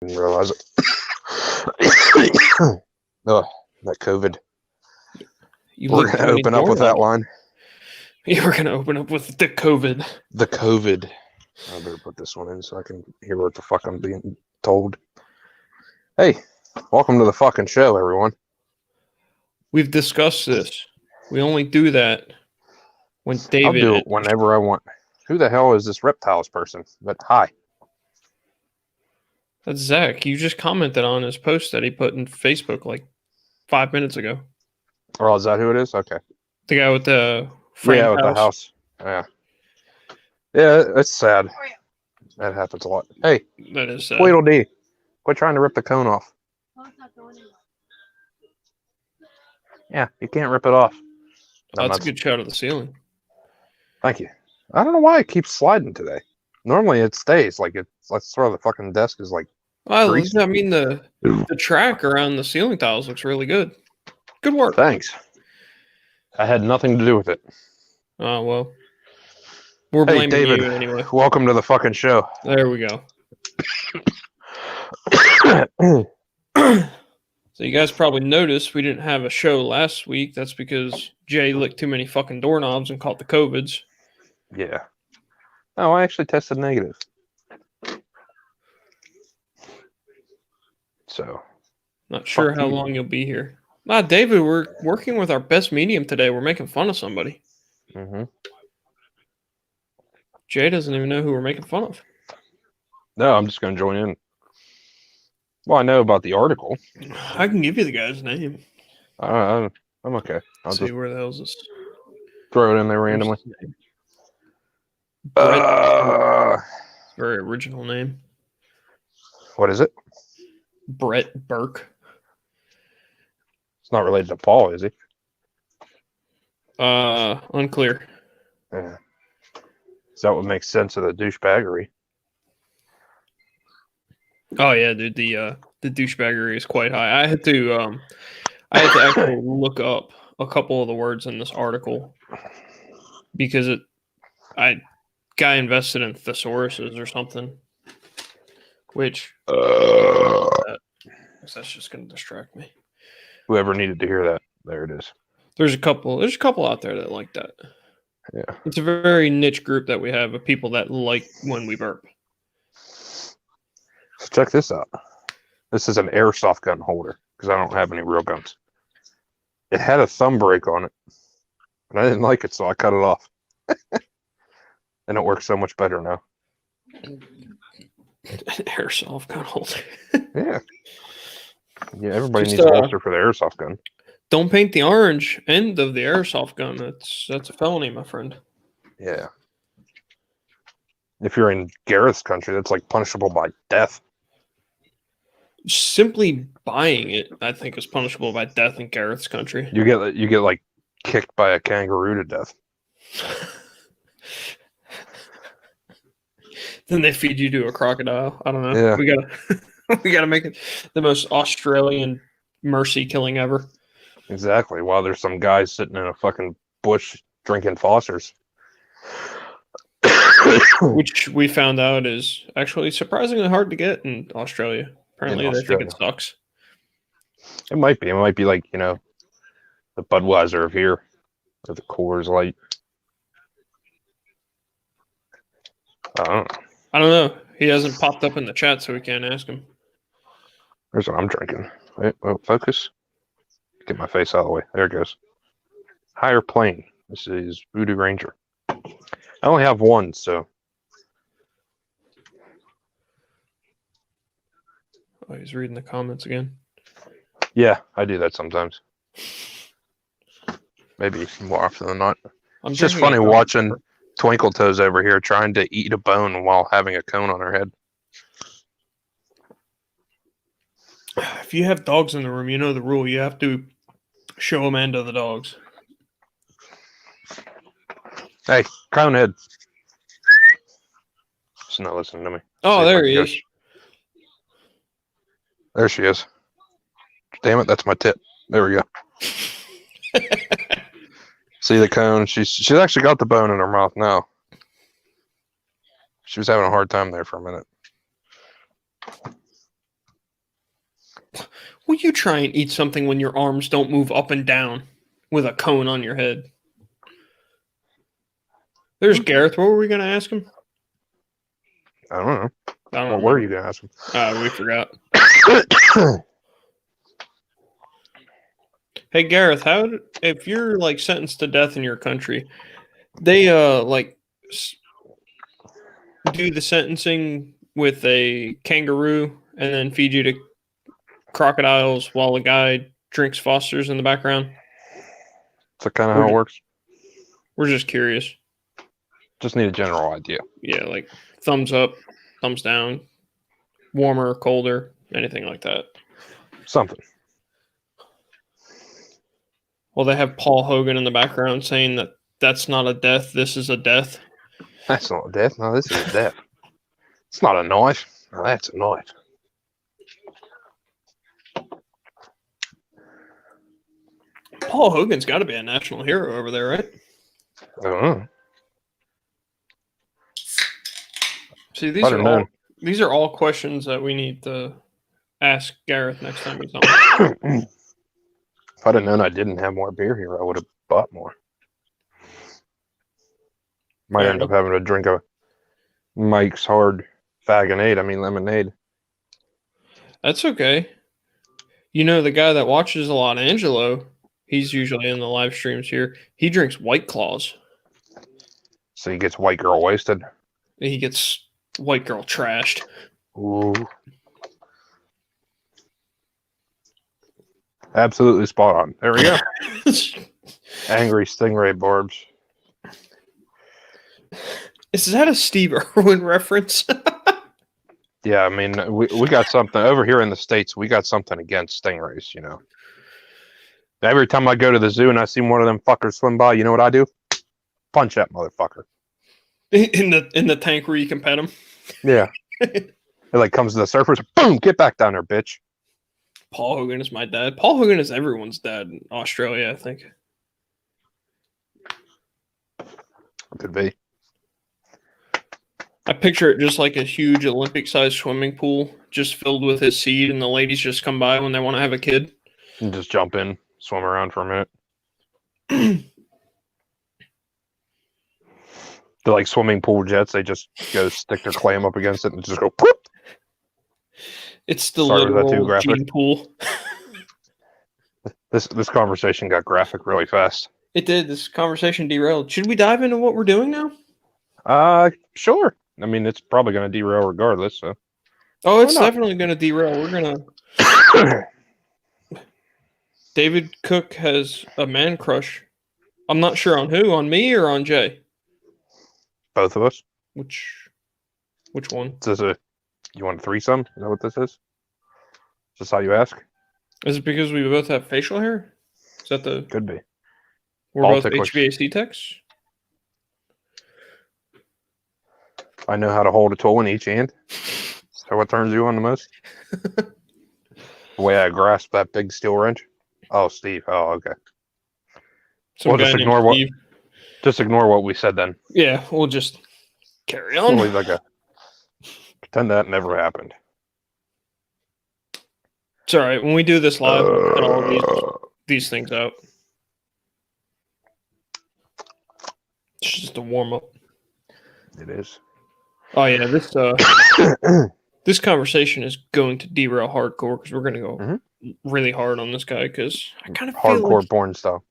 Didn't realize it. Oh, that COVID. We're going to open up with that line. Yeah, we're going to open up with the COVID. The COVID. I better put this one in so I can hear what the fuck I'm being told. Hey, welcome to the fucking show, everyone. We've discussed this. We only do that when David... I'll do it whenever I want. Who the hell is this reptiles person? But hi. That's Zach. You just commented on his post that he put in Facebook like 5 minutes ago. Oh, is that who it is? Okay. The guy with the frame with the house. Yeah. Yeah, it's sad. That happens a lot. Hey, that is sad. Tweedledee, quit trying to rip the cone off. Yeah, you can't rip it off. No, that's a good shot of the ceiling. Thank you. I don't know why it keeps sliding today. Normally it stays. Like let's throw the fucking desk is like. Well, I mean the track around the ceiling tiles looks really good. Good work. Thanks. I had nothing to do with it. Oh well. We're blaming David, you anyway. Welcome to the fucking show. There we go. So you guys probably noticed we didn't have a show last week. That's because Jay licked too many fucking doorknobs and caught the COVIDs. Yeah. No, I actually tested negative. So. Not sure how long you'll be here. David, we're working with our best medium today. We're making fun of somebody. Mm-hmm. Jay doesn't even know who we're making fun of. No, I'm just going to join in. Well, I know about the article. I can give you the guy's name. I'm okay. I'll see where the hell is this? Throw it in there randomly. Very original name. What is it? Brett Burke. It's not related to Paul, is he? Unclear. Yeah. Is that what makes sense of the douchebaggery? Oh yeah, dude. The douchebaggery is quite high. I had to actually look up a couple of the words in this article because guy invested in thesauruses or something, which that's just gonna distract me. Whoever needed to hear that, there it is. There's a couple out there that like that. Yeah. It's a very niche group that we have of people that like when we burp. So check this out. This is an airsoft gun holder because I don't have any real guns. It had a thumb brake on it, and I didn't like it, so I cut it off. And it works so much better now. An airsoft gun holder. Yeah. Yeah, everybody needs a holster for the airsoft gun. Don't paint the orange end of the airsoft gun. That's a felony, my friend. Yeah. If you're in Gareth's country, that's like punishable by death. Simply buying it, I think, is punishable by death in Gareth's country. You get like kicked by a kangaroo to death. Then they feed you to a crocodile. I don't know. Yeah. We gotta make it the most Australian mercy killing ever. Exactly. While there's some guys sitting in a fucking bush drinking Fosters. Which we found out is actually surprisingly hard to get in Australia. Apparently they think it sucks. It might be. It might be like, the Budweiser of here. Or the Coors Light. I don't know. He hasn't popped up in the chat, so we can't ask him. Here's what I'm drinking. Wait, focus. Get my face out of the way. There it goes. Higher Plane. This is Voodoo Ranger. I only have one, so. Oh, he's reading the comments again. Yeah, I do that sometimes. Maybe more often than not. It's just funny watching Twinkle Toes over here trying to eat a bone while having a cone on her head. If you have dogs in the room, you know the rule. You have to show Amanda the dogs. Hey, crown head. She's not listening to me. Oh, there he is. There she is. Damn it, that's my tip. There we go. See the cone? She's actually got the bone in her mouth now. She was having a hard time there for a minute. Will you try and eat something when your arms don't move up and down with a cone on your head? There's Gareth. What were we going to ask him? I don't know. I don't What know. were you going to ask him? We forgot. Hey, Gareth, if you're like sentenced to death in your country, they do the sentencing with a kangaroo and then feed you to crocodiles while the guy drinks Foster's in the background? That's kind of how it works. We're just curious. Just need a general idea. Yeah, like thumbs up, thumbs down, warmer, colder, anything like that. Something. Well, they have Paul Hogan in the background saying that that's not a death, this is a death. That's not a death. No, this is a death. It's not a knife. No, that's a knife. Paul Hogan's got to be a national hero over there, right? I don't know. See, these are all questions that we need to ask Gareth next time he's on. If I'd have known I didn't have more beer here, I would have bought more. Might end up having to drink a Mike's Hard lemonade. That's okay. You know, the guy that watches a lot, Angelo, he's usually in the live streams here. He drinks White Claws. So he gets white girl wasted. He gets white girl trashed. Ooh. Absolutely spot on. There we go. Angry stingray barbs. Is that a Steve Irwin reference? Yeah, I mean, we got something over here in the States. We got something against stingrays, you know. Every time I go to the zoo and I see one of them fuckers swim by, you know what I do? Punch that motherfucker. In the tank where you can pet him? Yeah. It like comes to the surface, boom, get back down there, bitch. Paul Hogan is my dad. Paul Hogan is everyone's dad in Australia, I think. Could be. I picture it just like a huge Olympic-sized swimming pool, just filled with his seed, and the ladies just come by when they want to have a kid. And just jump in, swim around for a minute. They're like swimming pool jets. They just go stick their clam up against it and just go poop. It's the literal gene pool. This conversation got graphic really fast. It did. This conversation derailed. Should we dive into what we're doing now? Sure. I mean, it's probably going to derail regardless. So. Oh, it's definitely going to derail. We're going to. David Cook has a man crush. I'm not sure on who. On me or on Jay? Both of us. Which one? You want a threesome? Is that what this is? Is this how you ask? Is it because we both have facial hair? Is that the... Could be. We're both HVAC techs? I know how to hold a tool in each hand. So what turns you on the most? The way I grasp that big steel wrench? Oh, Steve. Oh, okay. We'll just ignore what we said then. Yeah, we'll just carry on. Pretend that never happened. It's all right. When we do this live, we'll cut all these things out. It's just a warm up. It is. Oh yeah, this conversation is going to derail hardcore because we're going to go really hard on this guy because I kind of feel hardcore porn style.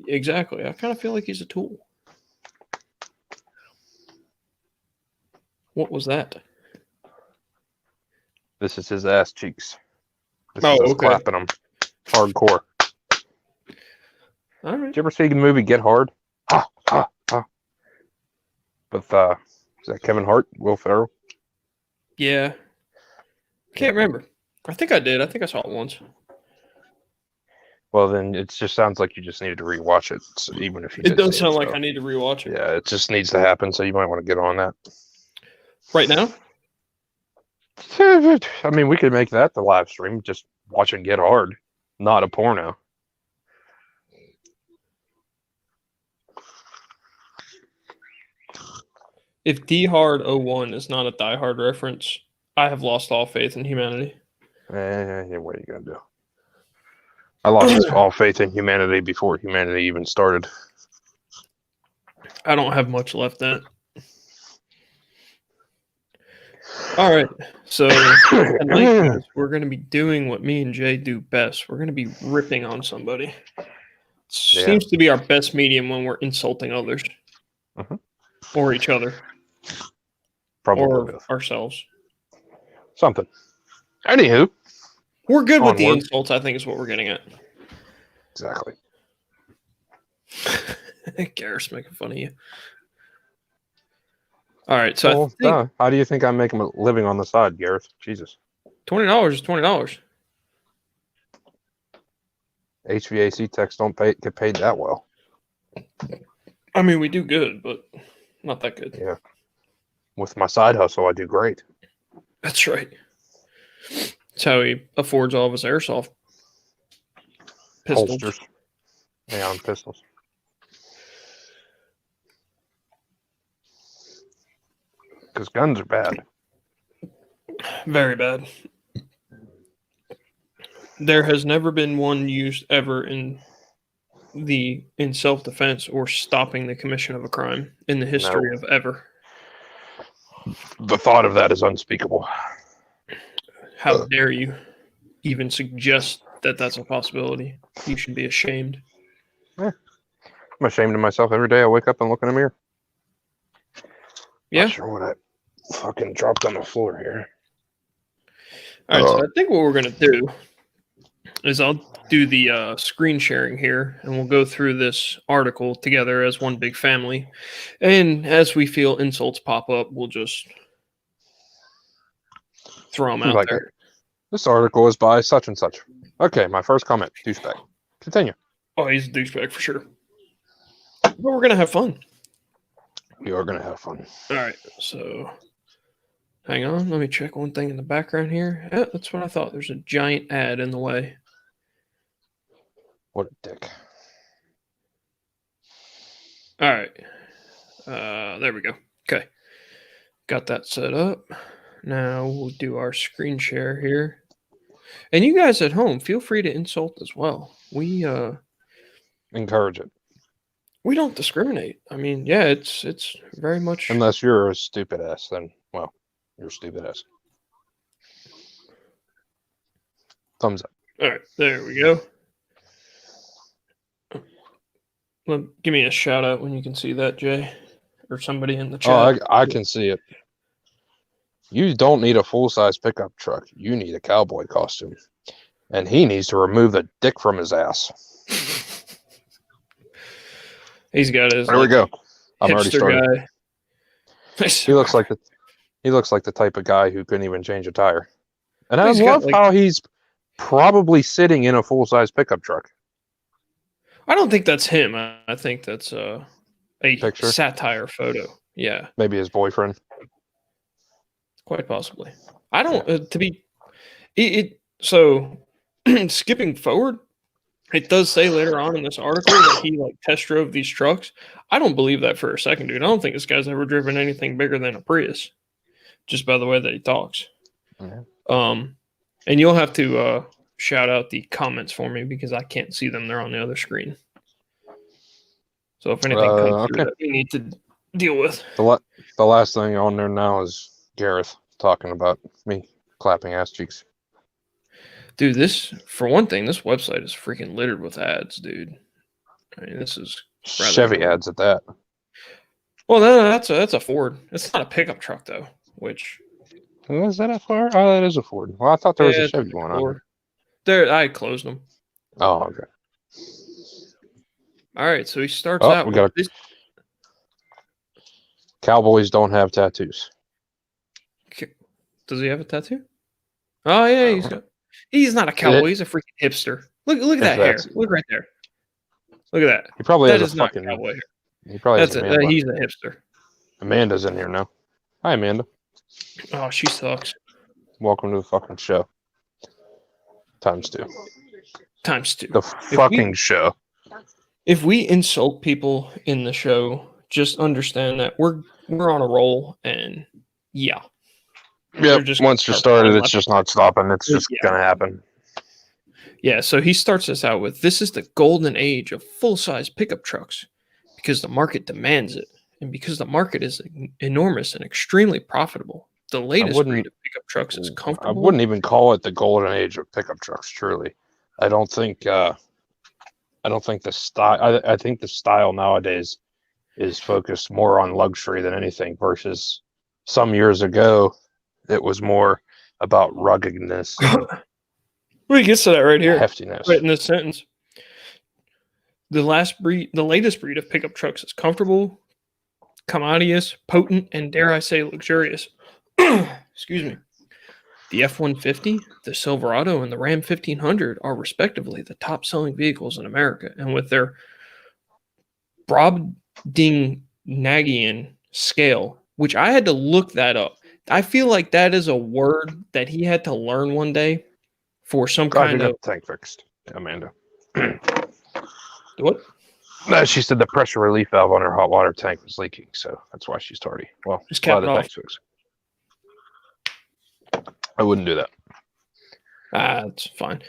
Exactly. I kind of feel like he's a tool. What was that? This is his ass cheeks. This is us clapping him. Hardcore. All right. Did you ever see the movie Get Hard? With is that Kevin Hart, Will Ferrell? Yeah. Can't remember. I think I did. I think I saw it once. Well, then it just sounds like you just needed to rewatch it, so even if you. It does sound like I need to rewatch it. Yeah, it just needs to happen, so you might want to get on that. Right now? I mean, we could make that the live stream. Just watching Get Hard, not a porno. If Die Hard 01 is not a Die Hard reference, I have lost all faith in humanity. What are you gonna do? I lost all faith in humanity before humanity even started. I don't have much left in it. All right, so tonight, guys, we're going to be doing what me and Jay do best. We're going to be ripping on somebody. Seems to be our best medium when we're insulting others. Or each other. Probably or both. ourselves. Something. Anywho. We're good with the insults, I think is what we're getting at. Exactly. Garrett's making fun of you. All right, so how do you think I'm making a living on the side, Gareth? Jesus. $20 is $20. HVAC techs don't get paid that well. I mean, we do good, but not that good. Yeah. With my side hustle, I do great. That's right. That's how he affords all of his airsoft pistols. Holsters. Yeah, on pistols. Because guns are bad. Very bad. There has never been one used ever in self-defense or stopping the commission of a crime in the history of ever. The thought of that is unspeakable. How dare you even suggest that that's a possibility? You should be ashamed. Yeah. I'm ashamed of myself every day I wake up and look in a mirror. Yeah. Not sure what I fucking dropped on the floor here. All right, so I think what we're going to do is I'll do the screen sharing here, and we'll go through this article together as one big family. And as we feel insults pop up, we'll just throw them out there. This article is by such and such. Okay, my first comment, douchebag. Continue. Oh, he's a douchebag for sure. But we're going to have fun. We are going to have fun. All right, so hang on. Let me check one thing in the background here. Yeah, that's what I thought. There's a giant ad in the way. What a dick. All right. There we go. Okay. Got that set up. Now we'll do our screen share here. And you guys at home, feel free to insult as well. We encourage it. We don't discriminate. I mean, yeah, it's very much. Unless you're a stupid ass, then well, you're a stupid ass. Thumbs up. All right, there we go. Give me a shout out when you can see that, Jay, or somebody in the chat. Oh, I can see it. You don't need a full-size pickup truck. You need a cowboy costume. And he needs to remove the dick from his ass. He's got his. There we go. I'm already starting. Guy. He looks like the type of guy who couldn't even change a tire. And I love how he's probably sitting in a full-size pickup truck. I don't think that's him. I think that's a picture? Satire photo. Yeah. Maybe his boyfriend. Quite possibly. I don't to be so skipping forward, it does say later on in this article that he test drove these trucks. I don't believe that for a second, dude. I don't think this guy's ever driven anything bigger than a Prius, just by the way that he talks. Mm-hmm. And you'll have to shout out the comments for me because I can't see them. They're on the other screen. So if anything comes through that we need to deal with. The last thing on there now is Gareth talking about me clapping ass cheeks. Dude, for one thing, this website is freaking littered with ads, dude. I mean, this is Chevy ads at that. Well, no, that's a Ford. It's not a pickup truck though. Which is that a Ford? Oh, that is a Ford. Well, I thought there was a Chevy one on there. I closed them. Oh, okay. All right, so he starts out. We got Cowboys don't have tattoos. Does he have a tattoo? Oh yeah, he's not a cowboy. He's a freaking hipster. Look at that hair. Look right there. Look at that. He probably that has is not cowboy hair. He probably has he's a hipster. Amanda's in here now. Hi, Amanda. Oh, she sucks. Welcome to the fucking show. Times two. The fucking show. If we insult people in the show, just understand that we're on a roll, and yeah. Yeah, once you started, it's just not stopping. It's just gonna happen. Yeah, so he starts this out with, "This is the golden age of full-size pickup trucks because the market demands it, and because the market is enormous and extremely profitable. The latest breed of pickup trucks is I comfortable." wouldn't even call it the golden age of pickup trucks. Truly, I don't think. I don't think the style. I think the style nowadays is focused more on luxury than anything. Versus some years ago, it was more about ruggedness and Well, he gets to that right here, heftiness. right in this sentence. The latest breed of pickup trucks is comfortable, commodious, potent, and dare I say luxurious. Excuse me. The F-150, the Silverado, and the Ram 1500 are respectively the top-selling vehicles in America, and with their Brobdingnagian scale, which I had to look that up. I feel like that is a word that he had to learn one day for some Glad you kind got of the tank fixed, Amanda. what? No, she said the pressure relief valve on her hot water tank was leaking, so that's why she's tardy. Well, Just glad cap it the off. tank's fixed. I wouldn't do that. It's fine.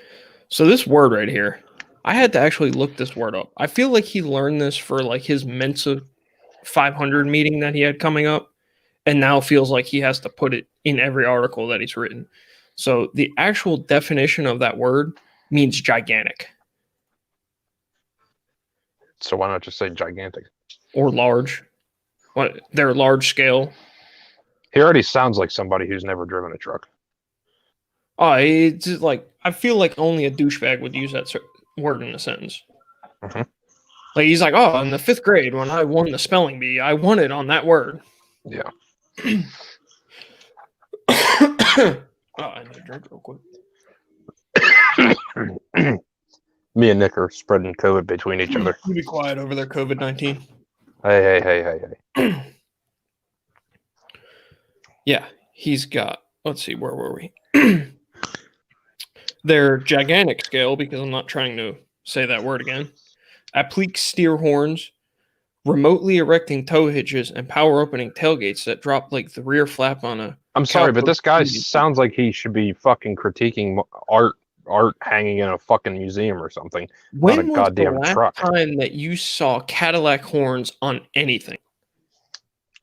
So this word right here, I had to actually look this word up. I feel like he learned this for like his Mensa 500 meeting that he had coming up, and now feels like he has to put it in every article that he's written. So the actual definition of that word means gigantic So why not just say gigantic? or large. What they're large scale. He already sounds like somebody who's never driven a truck. Oh, it's just like I feel like only a douchebag would use that word in a sentence. Mhm. Like he's like, oh, in the 5th grade when I won the spelling bee, I won it on that word. Yeah. Oh, I need a drink real quick. Me and Nick are spreading COVID between each other. You be quiet over there, COVID-19. Hey. Yeah, he's got. Let's see, where were we? Their gigantic scale, because I'm not trying to say that word again. Applique steer horns, remotely erecting tow hitches, and power opening tailgates that drop like the rear flap on a. I'm sorry, but this guy Cowboy. sounds like he should be fucking critiquing art hanging in a fucking museum or something. When not a was goddamn the last truck. time that you saw Cadillac horns on anything?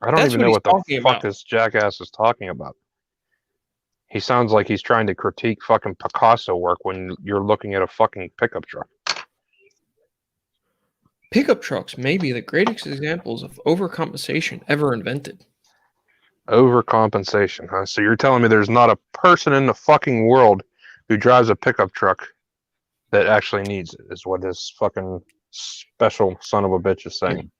I don't That's even what know he's what the talking fuck about. this jackass is talking about. He sounds like he's trying to critique fucking Picasso work when you're looking at a fucking pickup truck. Pickup trucks may be the greatest examples of overcompensation ever invented. Overcompensation, huh? So you're telling me there's not a person in the fucking world who drives a pickup truck that actually needs it, is what this fucking special son of a bitch is saying.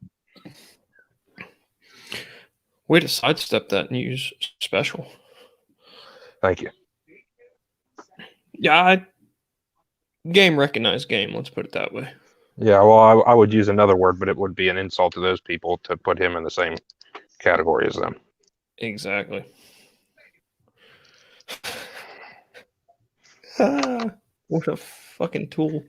Way to sidestep that and use special. Thank you. Yeah, game recognized game, let's put it that way. Yeah, well, I would use another word, but it would be an insult to those people to put him in the same category as them. Exactly. What a fucking tool.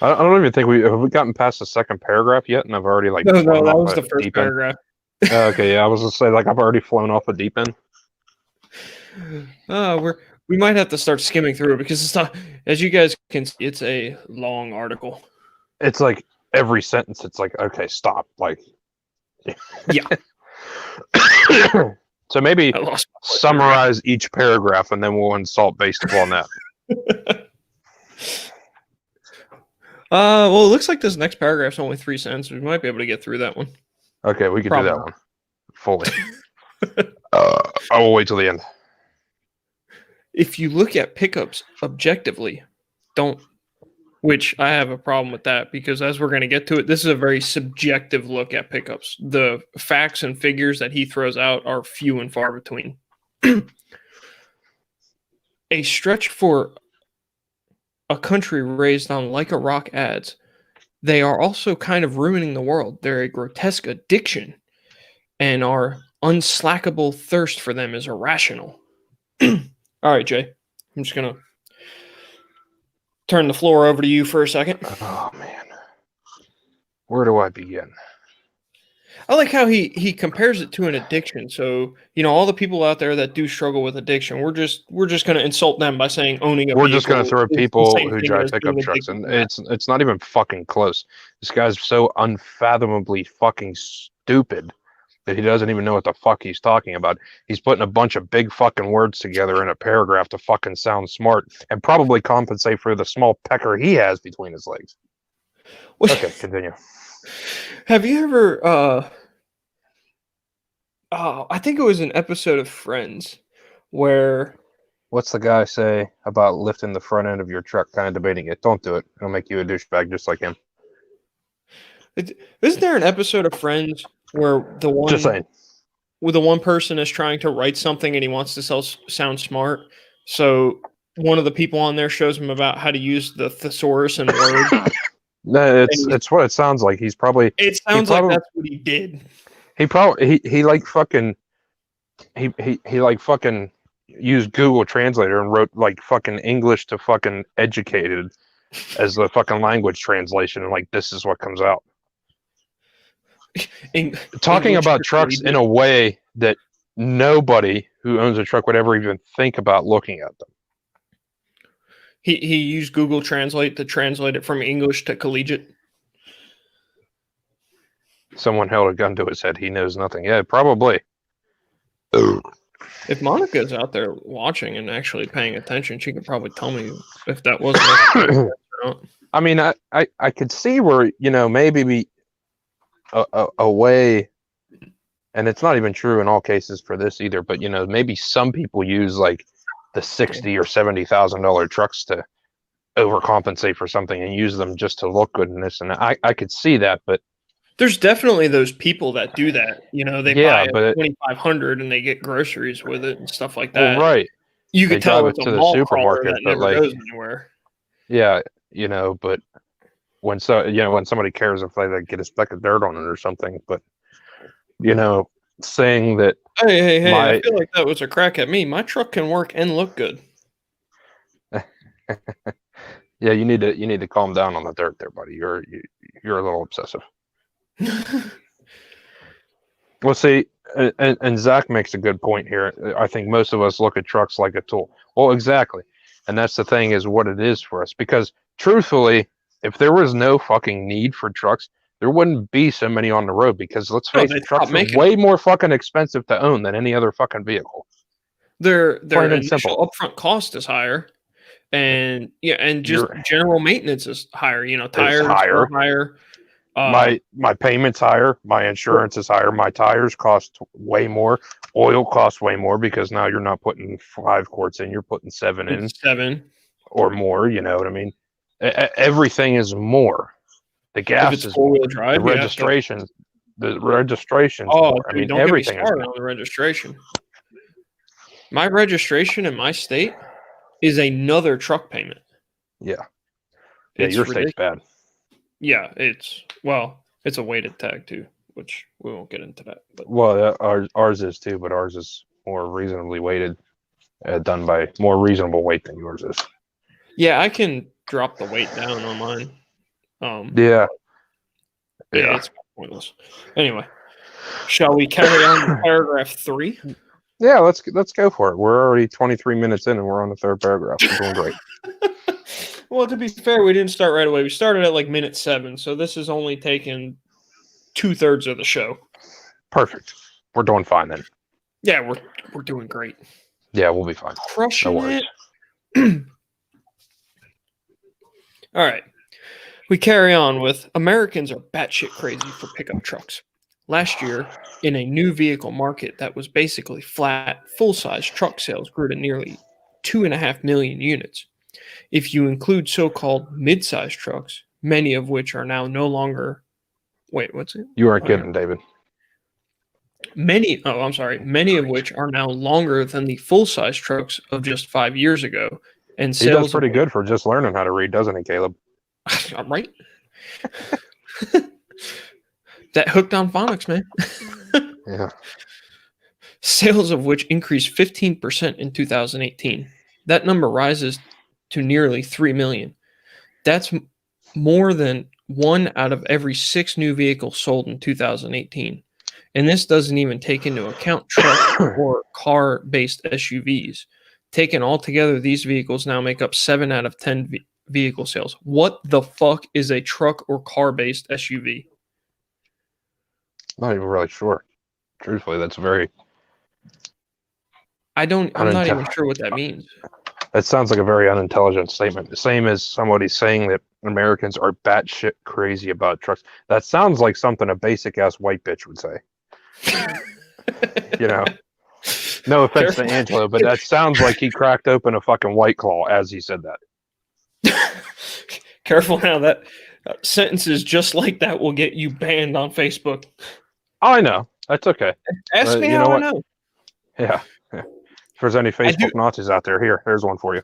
I don't even think have we gotten past the second paragraph yet, and I've already like No, flown that off was the the first deep end. paragraph. Okay, yeah, I was gonna say like I've already flown off the deep end. We might have to start skimming through it because it's not, as you guys can see, it's a long article. It's like every sentence, it's like, okay, stop. Like, yeah. So maybe summarize each paragraph, and then we'll insult based upon that. Well, it looks like this next paragraph's only 3 sentences. We might be able to get through that one. Okay, we can do that one fully. I will wait till the end. If you look at pickups objectively, which I have a problem with that because as we're going to get to it, this is a very subjective look at pickups. The facts and figures that he throws out are few and far between. A stretch for a country raised on like a rock ads. They are also kind of ruining the world. They're a grotesque addiction, and our unslackable thirst for them is irrational. All right, Jay. I'm just going to turn the floor over to you for a second. Oh, man. Where do I begin? I like how he compares it to an addiction. So, all the people out there that do struggle with addiction, we're just going to insult them by saying owning a We're just gonna vehicle throw is the people same who thing drive as pickup being trucks, addicted and to that. it's not even fucking close. This guy's so unfathomably fucking stupid that he doesn't even know what the fuck he's talking about. He's putting a bunch of big fucking words together in a paragraph to fucking sound smart and probably compensate for the small pecker he has between his legs. Okay, continue. Have you ever I think it was an episode of Friends where What's the guy say about lifting the front end of your truck? Kind of debating it. Don't do it. It'll make you a douchebag just like him. isn't there an episode of Friends where Just saying. the one person is trying to write something and he wants to sound smart. So one of the people on there shows him about how to use the thesaurus in Word. No, it's what it sounds like. He's probably It sounds like that's what he did. he like fucking he like fucking used Google Translator and wrote like fucking English to fucking educated as the fucking language translation, and like this is what comes out. Talking English about trucks in a way that nobody who owns a truck would ever even think about looking at them. He used Google Translate to translate it from English to collegiate. Someone held a gun to his head. He knows nothing. Yeah, probably. If Monica's out there watching and actually paying attention, she could probably tell me if that wasn't. I mean, I could see where, maybe be a way, and it's not even true in all cases for this either, but maybe some people use like the $60,000 or $70,000 trucks to overcompensate for something and use them just to look good in this. And I could see that, but there's definitely those people that do that. They buy a 2,500 and they get groceries with it and stuff like that. Well, right. You could tell it's to a the mall supermarket that never goes anywhere. Yeah, but when somebody cares if they get a speck of dirt on it or something, but saying that hey, I feel like that was a crack at me. My truck can work and look good. Yeah, you need to calm down on the dirt there, buddy. You're a little obsessive. Well, see, and Zach makes a good point here. I think most of us look at trucks like a tool. Well, exactly. And that's the thing, is what it is for us. Because truthfully, if there was no fucking need for trucks, there wouldn't be so many on the road. Because let's face it, trucks are way more fucking expensive to own than any other fucking vehicle. Their initial upfront cost is higher. And just general maintenance is higher. Tires are higher. My payment's higher. My insurance is higher. My tires cost way more. Oil costs way more because now you're not putting 5 quarts in, you're putting 7 in. 7 or more. You know what I mean? Everything is more. The gas is more. Drive, the registrations. More. I mean, don't everything get me started on the registration. My registration in my state is another truck payment. Yeah. Yeah, your state's bad. Yeah, it's a weighted tag too, which we won't get into that. But. Well, ours is too, but ours is more reasonably weighted, done by more reasonable weight than yours is. Yeah, I can drop the weight down on mine. Yeah, it's pointless. Anyway, shall we carry on to paragraph 3? Yeah, let's go for it. We're already 23 minutes in, and we're on the 3rd paragraph. We're doing great. Well, to be fair, we didn't start right away. We started at like minute 7, so this has only taken 2/3 of the show. Perfect. We're doing fine then. Yeah, we're doing great. Yeah, we'll be fine. Crushing it. All right. We carry on with Americans are batshit crazy for pickup trucks. Last year, in a new vehicle market that was basically flat, full-size truck sales grew to nearly 2.5 million units. If you include so-called mid-size trucks, many of which are now no longer... Wait, what's it? You aren't kidding, David. Many of which are now longer than the full-size trucks of just 5 years ago. And he does pretty good for just learning how to read, doesn't he, Caleb? Right? That hooked on phonics, man. Yeah. Sales of which increased 15% in 2018. That number rises to nearly 3 million. That's more than 1 out of every 6 new vehicles sold in 2018. And this doesn't even take into account truck or car-based SUVs. Taken all together, these vehicles now make up 7 out of 10 vehicle sales. What the fuck is a truck or car-based SUV? Not even really sure. Truthfully, that's very. I'm not even sure what that means. That sounds like a very unintelligent statement. The same as somebody saying that Americans are batshit crazy about trucks. That sounds like something a basic ass white bitch would say. You know, no offense to Angelo, but that sounds like he cracked open a fucking White Claw as he said that. Careful now, that sentences just like that will get you banned on Facebook. I know. That's okay. Ask me how I know. Yeah. If there's any Facebook Nazis out there, there's one for you.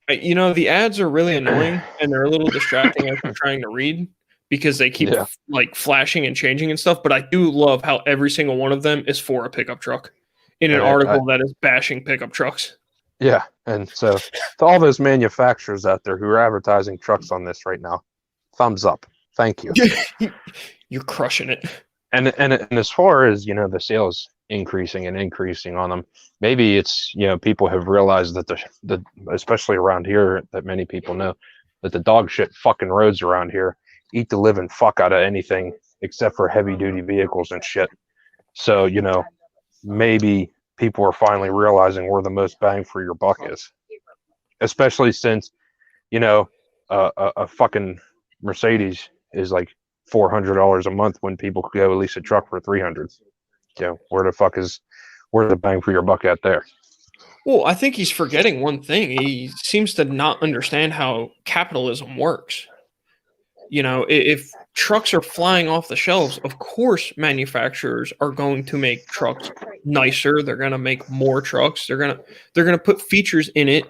You know, the ads are really annoying and they're a little distracting as you're trying to read because they keep like flashing and changing and stuff. But I do love how every single one of them is for a pickup truck in an article that is bashing pickup trucks. Yeah. And so to all those manufacturers out there who are advertising trucks on this right now, thumbs up. Thank you. You're crushing it. And as far as, the sales increasing on them, maybe it's, people have realized that the especially around here, that many people know that the dog shit fucking roads around here eat the living fuck out of anything except for heavy duty vehicles and shit. So, maybe people are finally realizing where the most bang for your buck is, especially since, a fucking Mercedes is like $400 a month when people could go lease a truck for $300. Where the bang for your buck at there? Well, I think he's forgetting one thing. He seems to not understand how capitalism works. If trucks are flying off the shelves, of course manufacturers are going to make trucks nicer. They're going to make more trucks. They're going to put features in it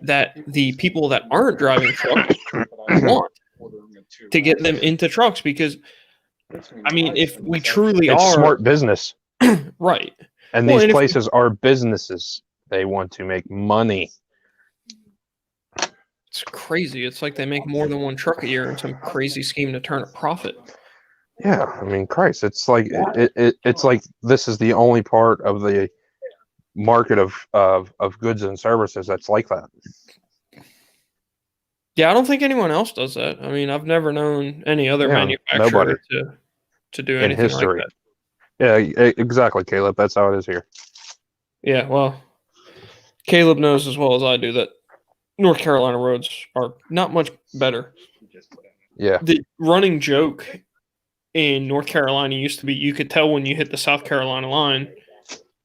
that the people that aren't driving trucks want to get them into trucks, because I mean, if we truly it's are smart business, right? And these places are businesses. They want to make money. It's crazy. It's like they make more than one truck a year in some crazy scheme to turn a profit. Yeah, I mean, Christ, it's like it's like this is the only part of the market of goods and services that's like that. Yeah, I don't think anyone else does that. I mean, I've never known any other manufacturer to do anything like that. Yeah, exactly, Caleb. That's how it is here. Yeah, well, Caleb knows as well as I do that North Carolina roads are not much better. Yeah. The running joke in North Carolina used to be you could tell when you hit the South Carolina line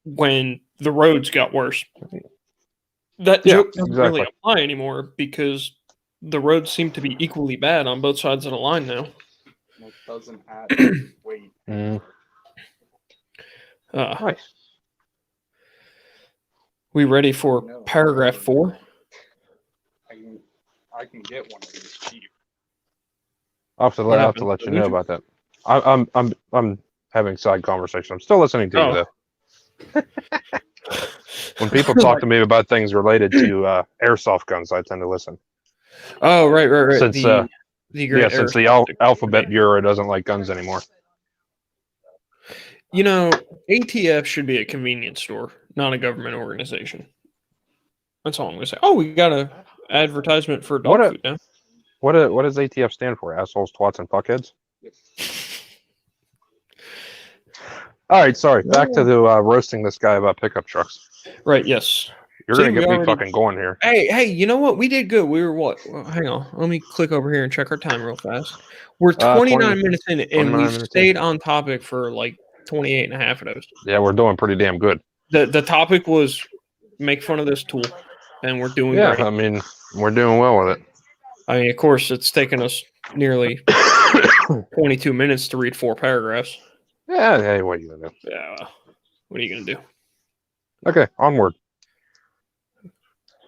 when the roads got worse. That joke doesn't really apply anymore because the roads seem to be equally bad on both sides of the line now. It doesn't add weight. Nice. We ready for paragraph 4? I can get one of these cheap. I'll have to let you know about that. I'm having side conversation. I'm still listening to you though. When people talk to me about things related to airsoft guns, I tend to listen. Oh, right. Since since the Alphabet Bureau doesn't like guns anymore. ATF should be a convenience store, not a government organization. That's all I'm going to say. Oh, we got an advertisement for dog food now. What does ATF stand for? Assholes, twats, and fuckheads? All right, sorry. Back to the roasting this guy about pickup trucks. Right, yes. You're going to get me fucking going here. Hey, you know what? We did good. We were what? Hang on. Let me click over here and check our time real fast. We're 29 minutes in, and we've stayed on topic for like 28 and a half of those. Yeah, we're doing pretty damn good. The topic was make fun of this tool, and we're doing great. I mean, we're doing well with it. I mean, of course, it's taken us nearly 22 minutes to read 4 paragraphs. Yeah, hey, what are you going to do? Yeah, what are you going to do? Okay, onward.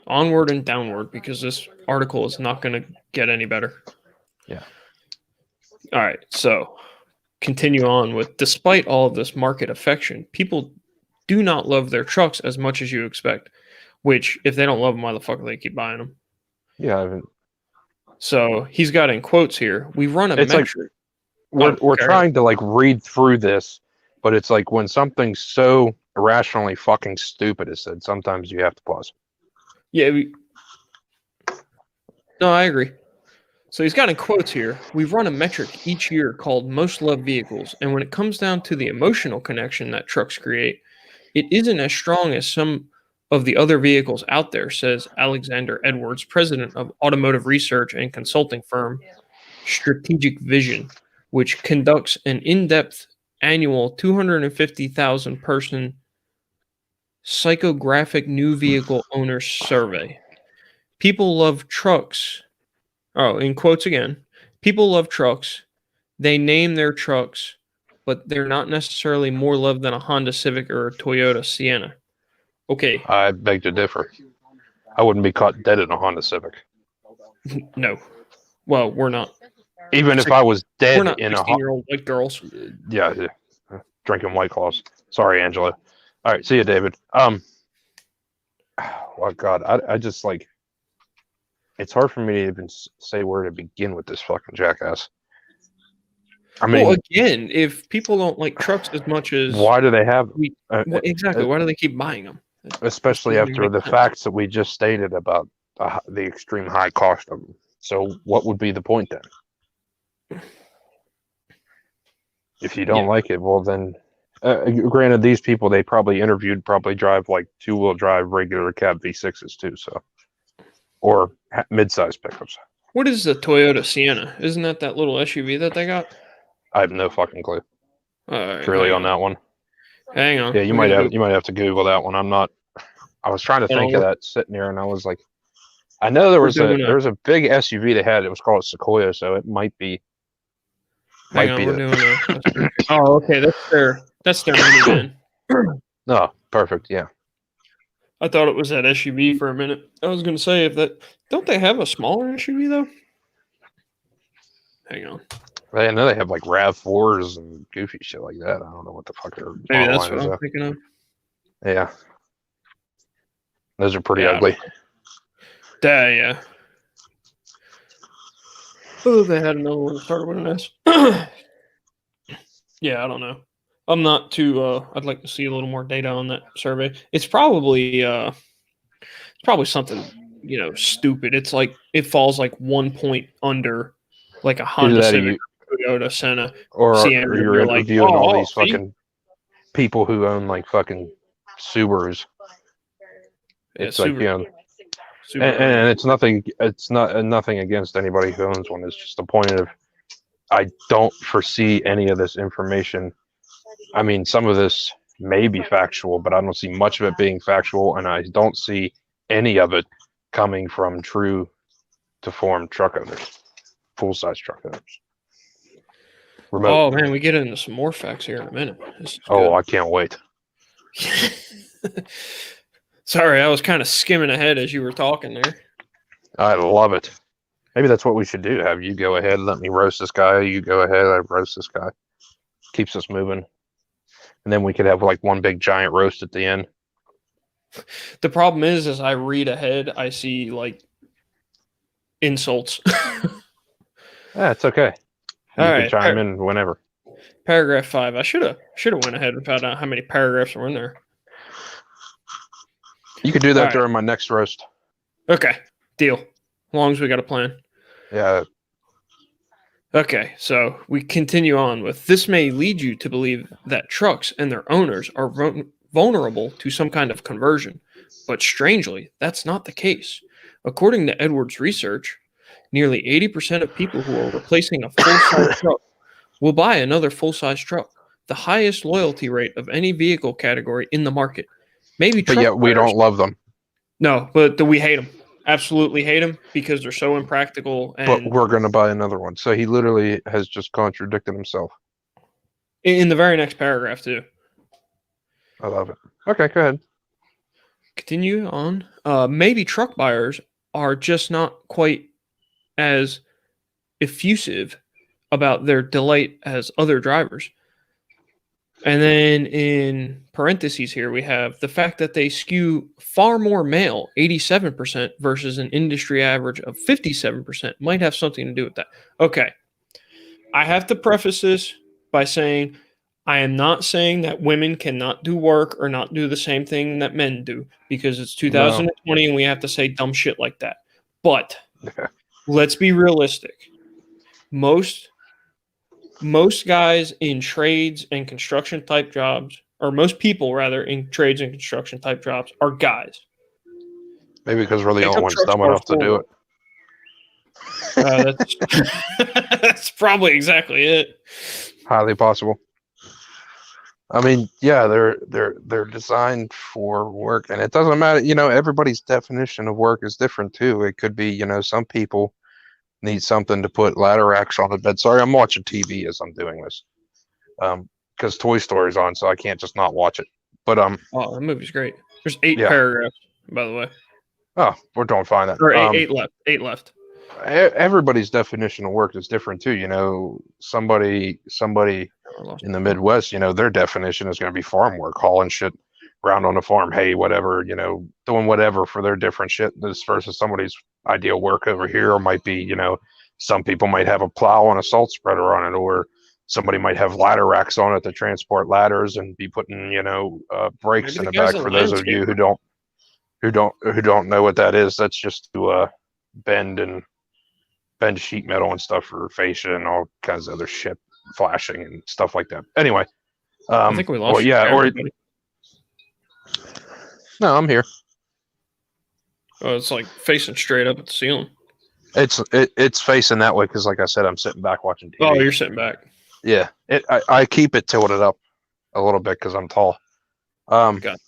Onward and downward, because this article is not going to get any better. Yeah. All right, so continue on with, despite all of this market affection, people do not love their trucks as much as you expect, which if they don't love them, why the fuck do they keep buying them? Yeah, So he's got in quotes here. We run a It's like metric. we're carry on. trying to like read through this, but it's like when something's so irrationally fucking stupid is said, sometimes you have to pause. Yeah. No, I agree. So he's got in quotes here. We run a metric each year called most loved vehicles, and when it comes down to the emotional connection that trucks create, it isn't as strong as some of the other vehicles out there, says Alexander Edwards, president of automotive research and consulting firm Strategic Vision, which conducts an in-depth annual 250,000 person psychographic new vehicle owners survey. People love trucks. Oh, in quotes again. People love trucks. They name their trucks, but they're not necessarily more loved than a Honda Civic or a Toyota Sienna. Okay, I beg to differ. I wouldn't be caught dead in a Honda Civic. no. Well, we're not. Even if I was We're dead not in a 16-year-old white girls. yeah, drinking White Claws. Sorry, Angela. All right, see you, David. Oh God, I just like. It's hard for me to even say where to begin with this fucking jackass. I mean, Well, again, if people don't like trucks as much as why do they have we, well, exactly, why do they keep buying them? especially doesn't after make the sense. facts that we just stated about the extreme high cost of them? So, what would be the point then? If you don't Yeah. like it, well, then, granted, these people they probably interviewed probably drive like 2-wheel drive regular cab V6s too, so or mid-size pickups. What is the Toyota Sienna? Isn't that little SUV that they got? I have no fucking clue, All right, truly, on that one. Hang on. Yeah, you We might gotta have to Google that one. I'm not. I was trying to Hold think on, of that sitting there, and I was like, I know there We're was doing there was a big SUV they had. It was called a Sequoia, so it might be. Hang Might on, be we're the. doing a Oh, okay, that's their minivan. No, perfect. Yeah. I thought it was that SUV for a minute. I was gonna say if that don't they have a smaller SUV though? Hang on. I know they have like RAV4s and goofy shit like that. I don't know what the fuck their Maybe model that's line what is I'm though. thinking of. Yeah. Those are pretty Yeah. ugly. Yeah. Oh, they had another one that started with an S. Yeah, I don't know. I'm not too I'd like to see a little more data on that survey. It's probably something, stupid. It's like it falls like 1 point under like a Either Honda that, or Civic, Toyota Senna, or Sienna, and you're you're like, interviewing all these see? fucking people who own like fucking Subarus. Yeah, It's like, Subaru. and it's nothing. It's not nothing against anybody who owns one. It's just a point of I don't foresee any of this information. I mean, some of this may be factual, but I don't see much of it being factual, and I don't see any of it coming from true to form truck owners, full size truck owners. Remote. Oh man, we get into some more facts here in a minute. This is Oh, good. I can't wait. Sorry, I was kind of skimming ahead as you were talking there. I love it. Maybe that's what we should do. Have you go ahead, let me roast this guy. You go ahead, I roast this guy. Keeps us moving. And then we could have like one big giant roast at the end. The problem is, as I read ahead, I see like insults. Yeah, it's okay. You All can right, chime in whenever. Paragraph 5. I should have went ahead and found out how many paragraphs were in there. You could do that All right. during my next roast. Okay, deal. As long as we got a plan. Yeah. Okay, so we continue on with this may lead you to believe that trucks and their owners are vulnerable to some kind of conversion, but strangely, that's not the case. According to Edwards' research, nearly 80% of people who are replacing a full-size truck will buy another full-size truck, the highest loyalty rate of any vehicle category in the market. Maybe But truck yet we buyers- don't love them. No, but we hate them. Absolutely hate them because they're so impractical. And But we're going to buy another one. So he literally has just contradicted himself. in the very next paragraph, too. I love it. Okay, go ahead. Continue on. Maybe truck buyers are just not quite as effusive about their delight as other drivers. And then in parentheses here, we have the fact that they skew far more male, 87%, versus an industry average of 57%, might have something to do with that. Okay. I have to preface this by saying I am not saying that women cannot do work or not do the same thing that men do, because it's No. 2020 and we have to say dumb shit like that. But Yeah. let's be realistic. Most guys in trades and construction type jobs, or most people rather in trades and construction type jobs, are guys. Maybe because we're the only Pickup ones trucks dumb are enough to do it. That's probably exactly it. Highly possible. I mean, yeah, they're designed for work, and it doesn't matter. Everybody's definition of work is different too. It could be, some people need something to put ladder racks on the bed. Sorry, I'm watching TV as I'm doing this, because Toy Story's on, so I can't just not watch it. But Oh, that movie's great. There's 8 Yeah. paragraphs, by the way. Oh, we're doing fine then. Or eight left. 8 left. Everybody's definition of work is different too. Somebody in the Midwest, their definition is going to be farm work, hauling shit around on the farm, hay, whatever, doing whatever for their different shit. This versus somebody's ideal work over here might be, some people might have a plow and a salt spreader on it, or somebody might have ladder racks on it to transport ladders and be putting, brakes Maybe in the the guy's back a for those of you landscaper. who don't know what that is. That's just to bend sheet metal and stuff for fascia and all kinds of other shit, flashing and stuff like that. Anyway, I think we lost well, yeah, everybody. No, I'm here. Oh, it's like facing straight up at the ceiling. It's facing that way because, like I said, I'm sitting back watching TV. Oh, you're sitting back. Yeah, I keep it tilted up a little bit because I'm tall. Got it.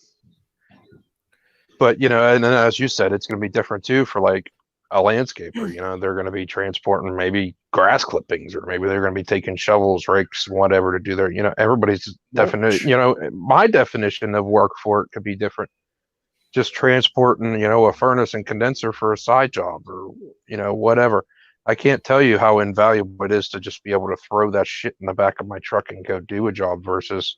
But and then as you said, it's going to be different too for like a landscaper. They're going to be transporting maybe grass clippings, or maybe they're going to be taking shovels, rakes, whatever to do their. Everybody's definition. My definition of work for it could be different. Just transporting, a furnace and condenser for a side job, or whatever. I can't tell you how invaluable it is to just be able to throw that shit in the back of my truck and go do a job versus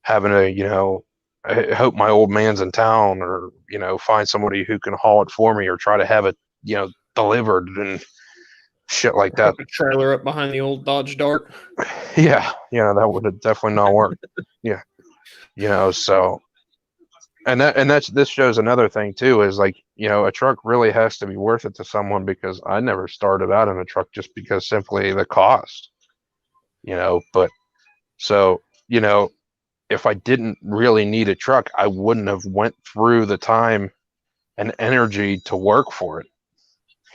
having to, I hope my old man's in town, or find somebody who can haul it for me, or try to have it delivered and shit like that. Hook a trailer up behind the old Dodge Dart. Yeah, that would have definitely not worked. Yeah, so this shows another thing too, is like, a truck really has to be worth it to someone, because I never started out in a truck just because simply the cost, but so if I didn't really need a truck, I wouldn't have went through the time and energy to work for it.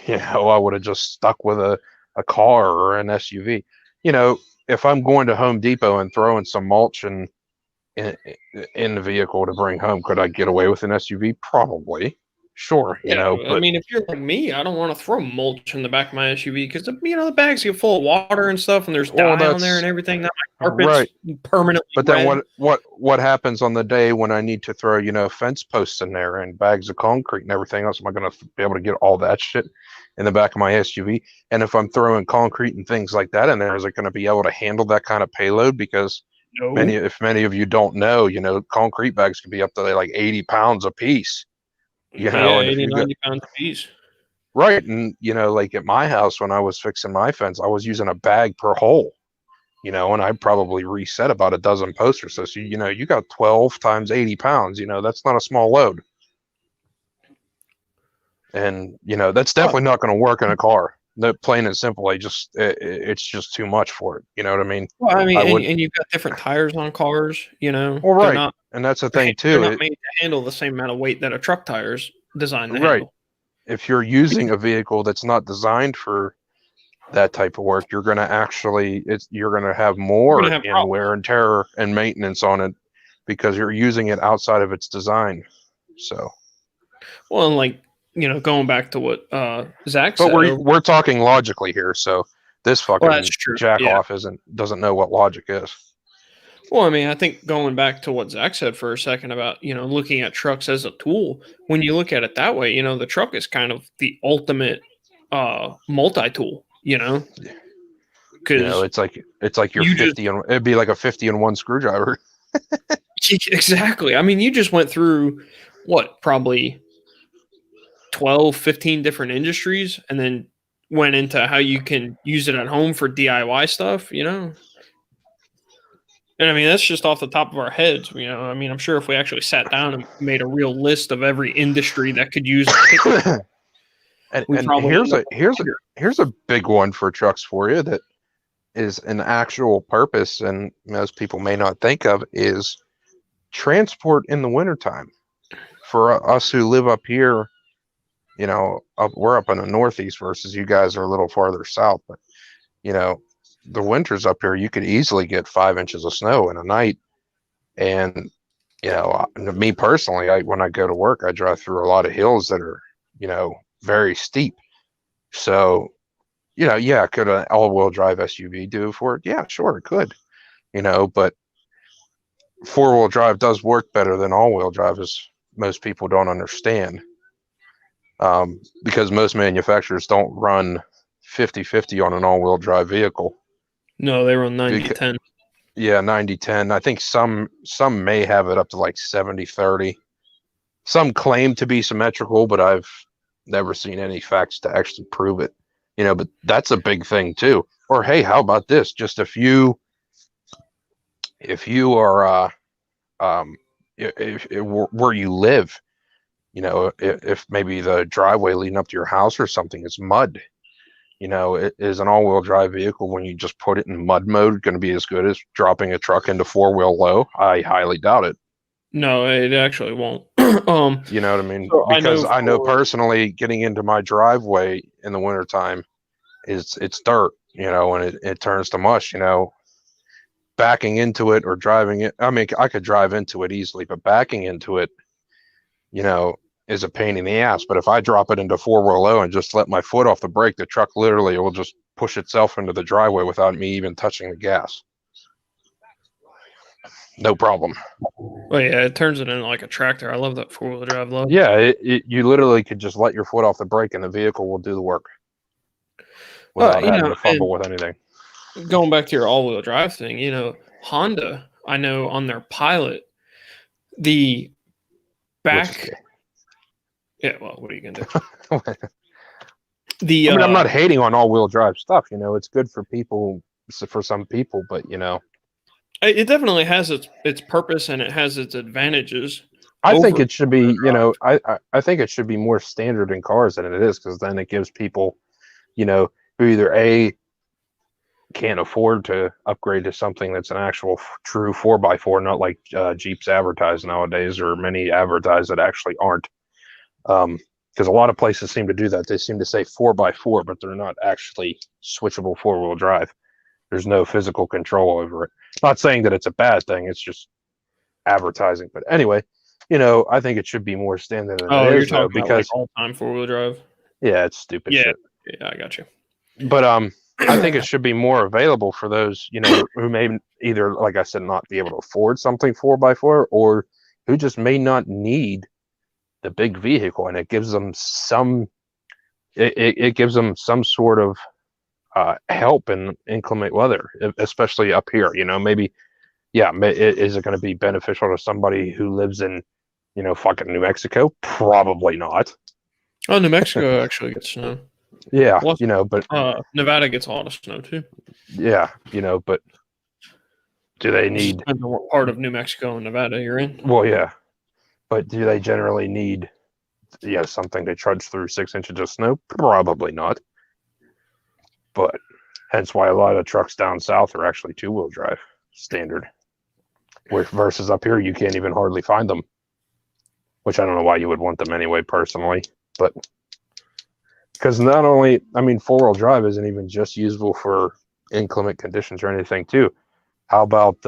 I would have just stuck with a car or an SUV. If I'm going to Home Depot and throwing some mulch in the vehicle to bring home, could I get away with an SUV? Probably. Sure, But but I mean, if you're like me, I don't want to throw mulch in the back of my SUV because the bags get full of water and stuff, and there's dye on there and everything. That my carpet's right. Permanently. But then what happens on the day when I need to throw fence posts in there and bags of concrete and everything else? Am I going to be able to get all that shit in the back of my SUV? And if I'm throwing concrete and things like that in there, is it going to be able to handle that kind of payload? Because many of you don't know, concrete bags can be up to like 80 pounds a piece. And 80, 90 pounds a piece. Right. And, like at my house, when I was fixing my fence, I was using a bag per hole, and I probably reset about a dozen posts or so. So, you got 12 times 80 pounds, that's not a small load. And, that's definitely not going to work in a car. Plain and simple, it's just too much for it. You know what I mean? Well, I mean, and you've got different tires on cars, Well, right. And that's the thing too. They're not made to handle the same amount of weight that a truck tire's designed to right. handle. If you're using a vehicle that's not designed for that type of work, you're going to have more wear and tear and maintenance on it, because you're using it outside of its design. So, well, and like, going back to what Zach said, but we're talking logically here. So this fucking jack-off doesn't know what logic is. Well, I mean, I think going back to what Zach said for a second about, looking at trucks as a tool, when you look at it that way, the truck is kind of the ultimate multi-tool, You know, because it's like you're you 50 and it'd be like a 50 and one screwdriver. exactly. I mean, you just went through what, probably 12, 15 different industries, and then went into how you can use it at home for DIY stuff, you know? And I mean, that's just off the top of our heads, you know? I mean, I'm sure if we actually sat down and made a real list of every industry that could use a pick, we And probably end up here. here's a big one for trucks for you that is an actual purpose and most people may not think of is transport in the wintertime. For us who live up here, you know, we're up in the Northeast versus you guys are a little farther south, but you know, the winters up here, you could easily get 5 inches of snow in a night. And, you know, me personally, when I go to work, I drive through a lot of hills that are, you know, very steep. So, you know, yeah, could an all-wheel drive SUV do it for it? Yeah, sure, it could, you know, but four-wheel drive does work better than all-wheel drive, as most people don't understand. Because most manufacturers don't run 50-50 on an all-wheel drive vehicle. No, they run 90-10. Yeah, 90-10. I think some may have it up to like 70-30. Some claim to be symmetrical, but I've never seen any facts to actually prove it. You know, but that's a big thing too. Or hey, how about this? Just if you are if where you live, you know, if maybe the driveway leading up to your house or something is mud, you know, is an all-wheel drive vehicle when you just put it in mud mode going to be as good as dropping a truck into four-wheel low? I highly doubt it. No, it actually won't. You know what I mean? So Because I know personally getting into my driveway in the wintertime it's dirt, you know, and it turns to mush, you know. Backing into it or driving it, I mean, I could drive into it easily, but backing into it, you know, is a pain in the ass. But if I drop it into four-wheel low and just let my foot off the brake, the truck literally will just push itself into the driveway without me even touching the gas. No problem. Well, yeah, it turns it into like a tractor. I love that four-wheel drive low. Yeah, you literally could just let your foot off the brake and the vehicle will do the work without having to fumble with anything. Going back to your all-wheel drive thing, you know, Honda, I know on their Pilot, the back. Yeah, well, what are you gonna do? I mean, I'm not hating on all-wheel drive stuff. You know, it's good for people, for some people, but you know, it definitely has its purpose and it has its advantages. I think it should be, you know, I think it should be more standard in cars than it is, because then it gives people, you know, who either can't afford to upgrade to something that's an actual true 4x4, not like Jeeps advertise nowadays, or many advertise that actually aren't. Because a lot of places seem to do that. They seem to say 4x4, but they're not actually switchable four-wheel drive. There's no physical control over it. Not saying that it's a bad thing. It's just advertising. But anyway, you know, I think it should be more standard than it is, though, because about, like, all-time four-wheel drive. Yeah, it's stupid shit. Yeah, I got you. But I think it should be more available for those, you know, who may either, like I said, not be able to afford something 4x4, or who just may not need the big vehicle, and it gives them some sort of help in inclement weather, especially up here. You know, maybe, yeah, is it going to be beneficial to somebody who lives in, you know, fucking New Mexico? Probably not. Oh, New Mexico actually gets snow. Yeah, you know, but Nevada gets a lot of snow too. Yeah, you know, but do they need? Depends on what part of New Mexico and Nevada you're in. Well, yeah, but do they generally need, you know, something to trudge through 6 inches of snow? Probably not. But hence why a lot of trucks down south are actually two-wheel drive standard, versus up here you can't even hardly find them. Which I don't know why you would want them anyway, personally, but because not only, I mean, four-wheel drive isn't even just usable for inclement conditions or anything too. How about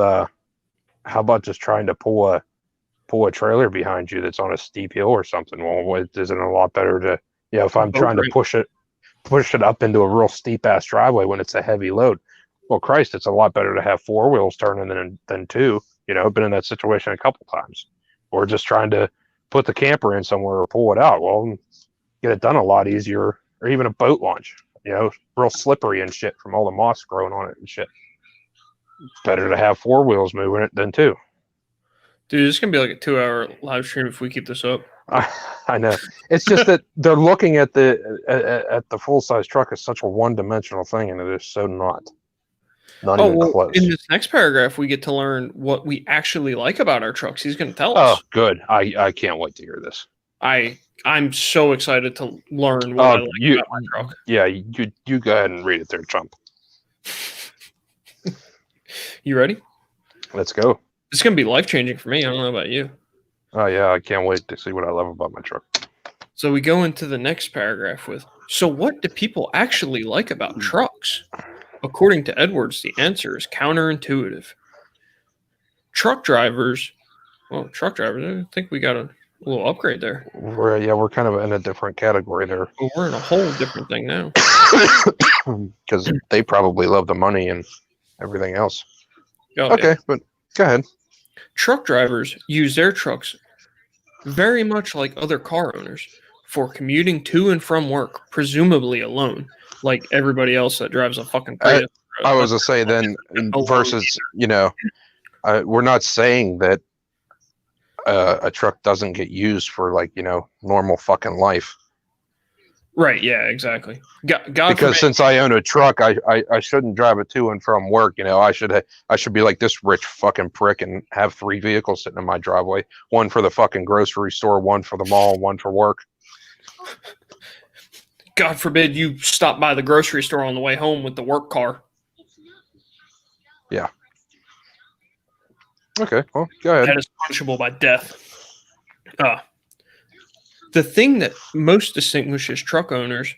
just trying to pull a trailer behind you that's on a steep hill or something? Well, isn't it a lot better to, you know, if I'm trying to push it up into a real steep ass driveway when it's a heavy load? Well, Christ, it's a lot better to have four wheels turning than two. You know, I've been in that situation a couple times. Or just trying to put the camper in somewhere or pull it out. Well, get it done a lot easier, or even a boat launch. real slippery and shit from all the moss growing on it and shit. Better to have 4 wheels moving it than 2. Dude, it's gonna be like a 2-hour live stream if we keep this up. I know. It's just that they're looking at the full size truck as such a one-dimensional thing, and it is so not. Not even close. In this next paragraph, we get to learn what we actually like about our trucks. He's going to tell us. Oh, good. I can't wait to hear this. I'm so excited to learn what I like about my truck. Yeah, you go ahead and read it there, chump. You ready? Let's go. It's going to be life-changing for me. I don't know about you. Oh, yeah, I can't wait to see what I love about my truck. So we go into the next paragraph with, so what do people actually like about trucks? According to Edwards, the answer is counterintuitive. Truck drivers, I think we got a little upgrade there. We're kind of in a different category there. Well, we're in a whole different thing now. Because they probably love the money and everything else. Oh, okay, yeah. But go ahead. Truck drivers use their trucks very much like other car owners for commuting to and from work, presumably alone, like everybody else that drives a fucking Prius. I was to say then versus, we're not saying that a truck doesn't get used for normal fucking life. Right. Yeah, exactly. God because forbid. Since I own a truck, I shouldn't drive it to and from work. I should be like this rich fucking prick and have 3 vehicles sitting in my driveway. One for the fucking grocery store, one for the mall, one for work. God forbid you stop by the grocery store on the way home with the work car. Yeah. Okay, well, go ahead. That is punishable by death. The thing that most distinguishes truck owners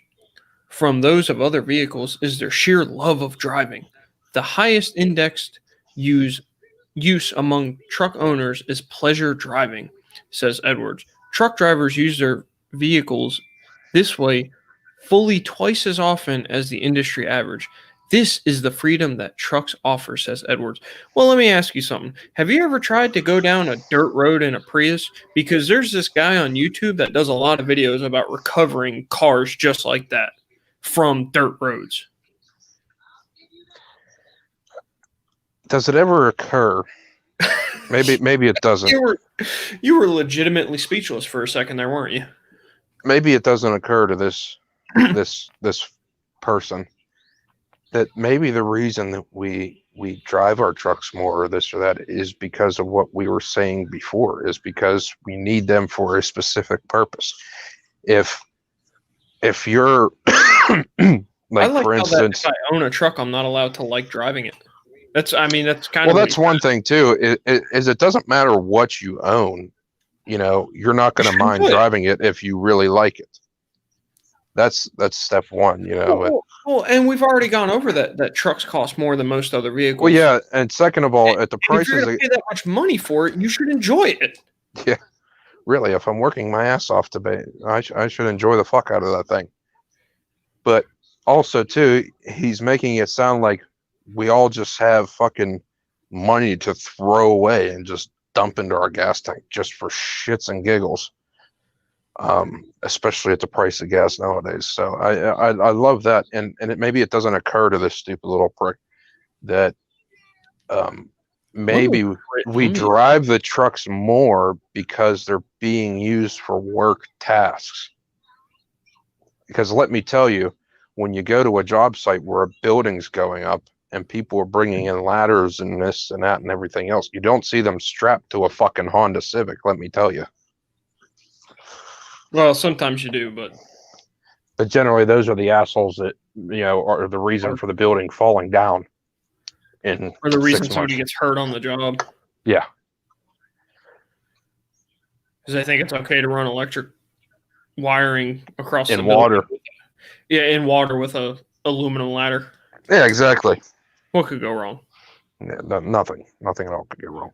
from those of other vehicles is their sheer love of driving. The highest indexed use among truck owners is pleasure driving, says Edwards. Truck drivers use their vehicles this way fully twice as often as the industry average. This is the freedom that trucks offer, says Edwards. Well, let me ask you something. Have you ever tried to go down a dirt road in a Prius? Because there's this guy on YouTube that does a lot of videos about recovering cars just like that from dirt roads. Does it ever occur? Maybe it doesn't. You were legitimately speechless for a second there, weren't you? Maybe it doesn't occur to this person that maybe the reason that we drive our trucks more or this or that is because of what we were saying before, is because we need them for a specific purpose. If you're like for instance, if I own a truck, I'm not allowed to like driving it. That's kind of well, that's one thing too. Is it doesn't matter what you own, you're not going to mind driving it if you really like it. That's step one, Well, and we've already gone over that trucks cost more than most other vehicles. Well, yeah, and second of all, at the prices, if you're going to pay that much money for it, you should enjoy it. Yeah, really. If I'm working my ass off to pay, I should enjoy the fuck out of that thing. But also, too, he's making it sound like we all just have fucking money to throw away and just dump into our gas tank just for shits and giggles. Especially at the price of gas nowadays. So I love that, and maybe it doesn't occur to this stupid little prick that maybe we drive the trucks more because they're being used for work tasks. Because let me tell you, when you go to a job site where a building's going up and people are bringing in ladders and this and that and everything else, you don't see them strapped to a fucking Honda Civic, let me tell you. Well, sometimes you do, but generally those are the assholes that are the reason for the building falling down. Or the reason somebody gets hurt on the job. Yeah, because I think it's okay to run electric wiring across in water. In water with a aluminum ladder. Yeah, exactly. What could go wrong? Yeah, nothing at all could go wrong.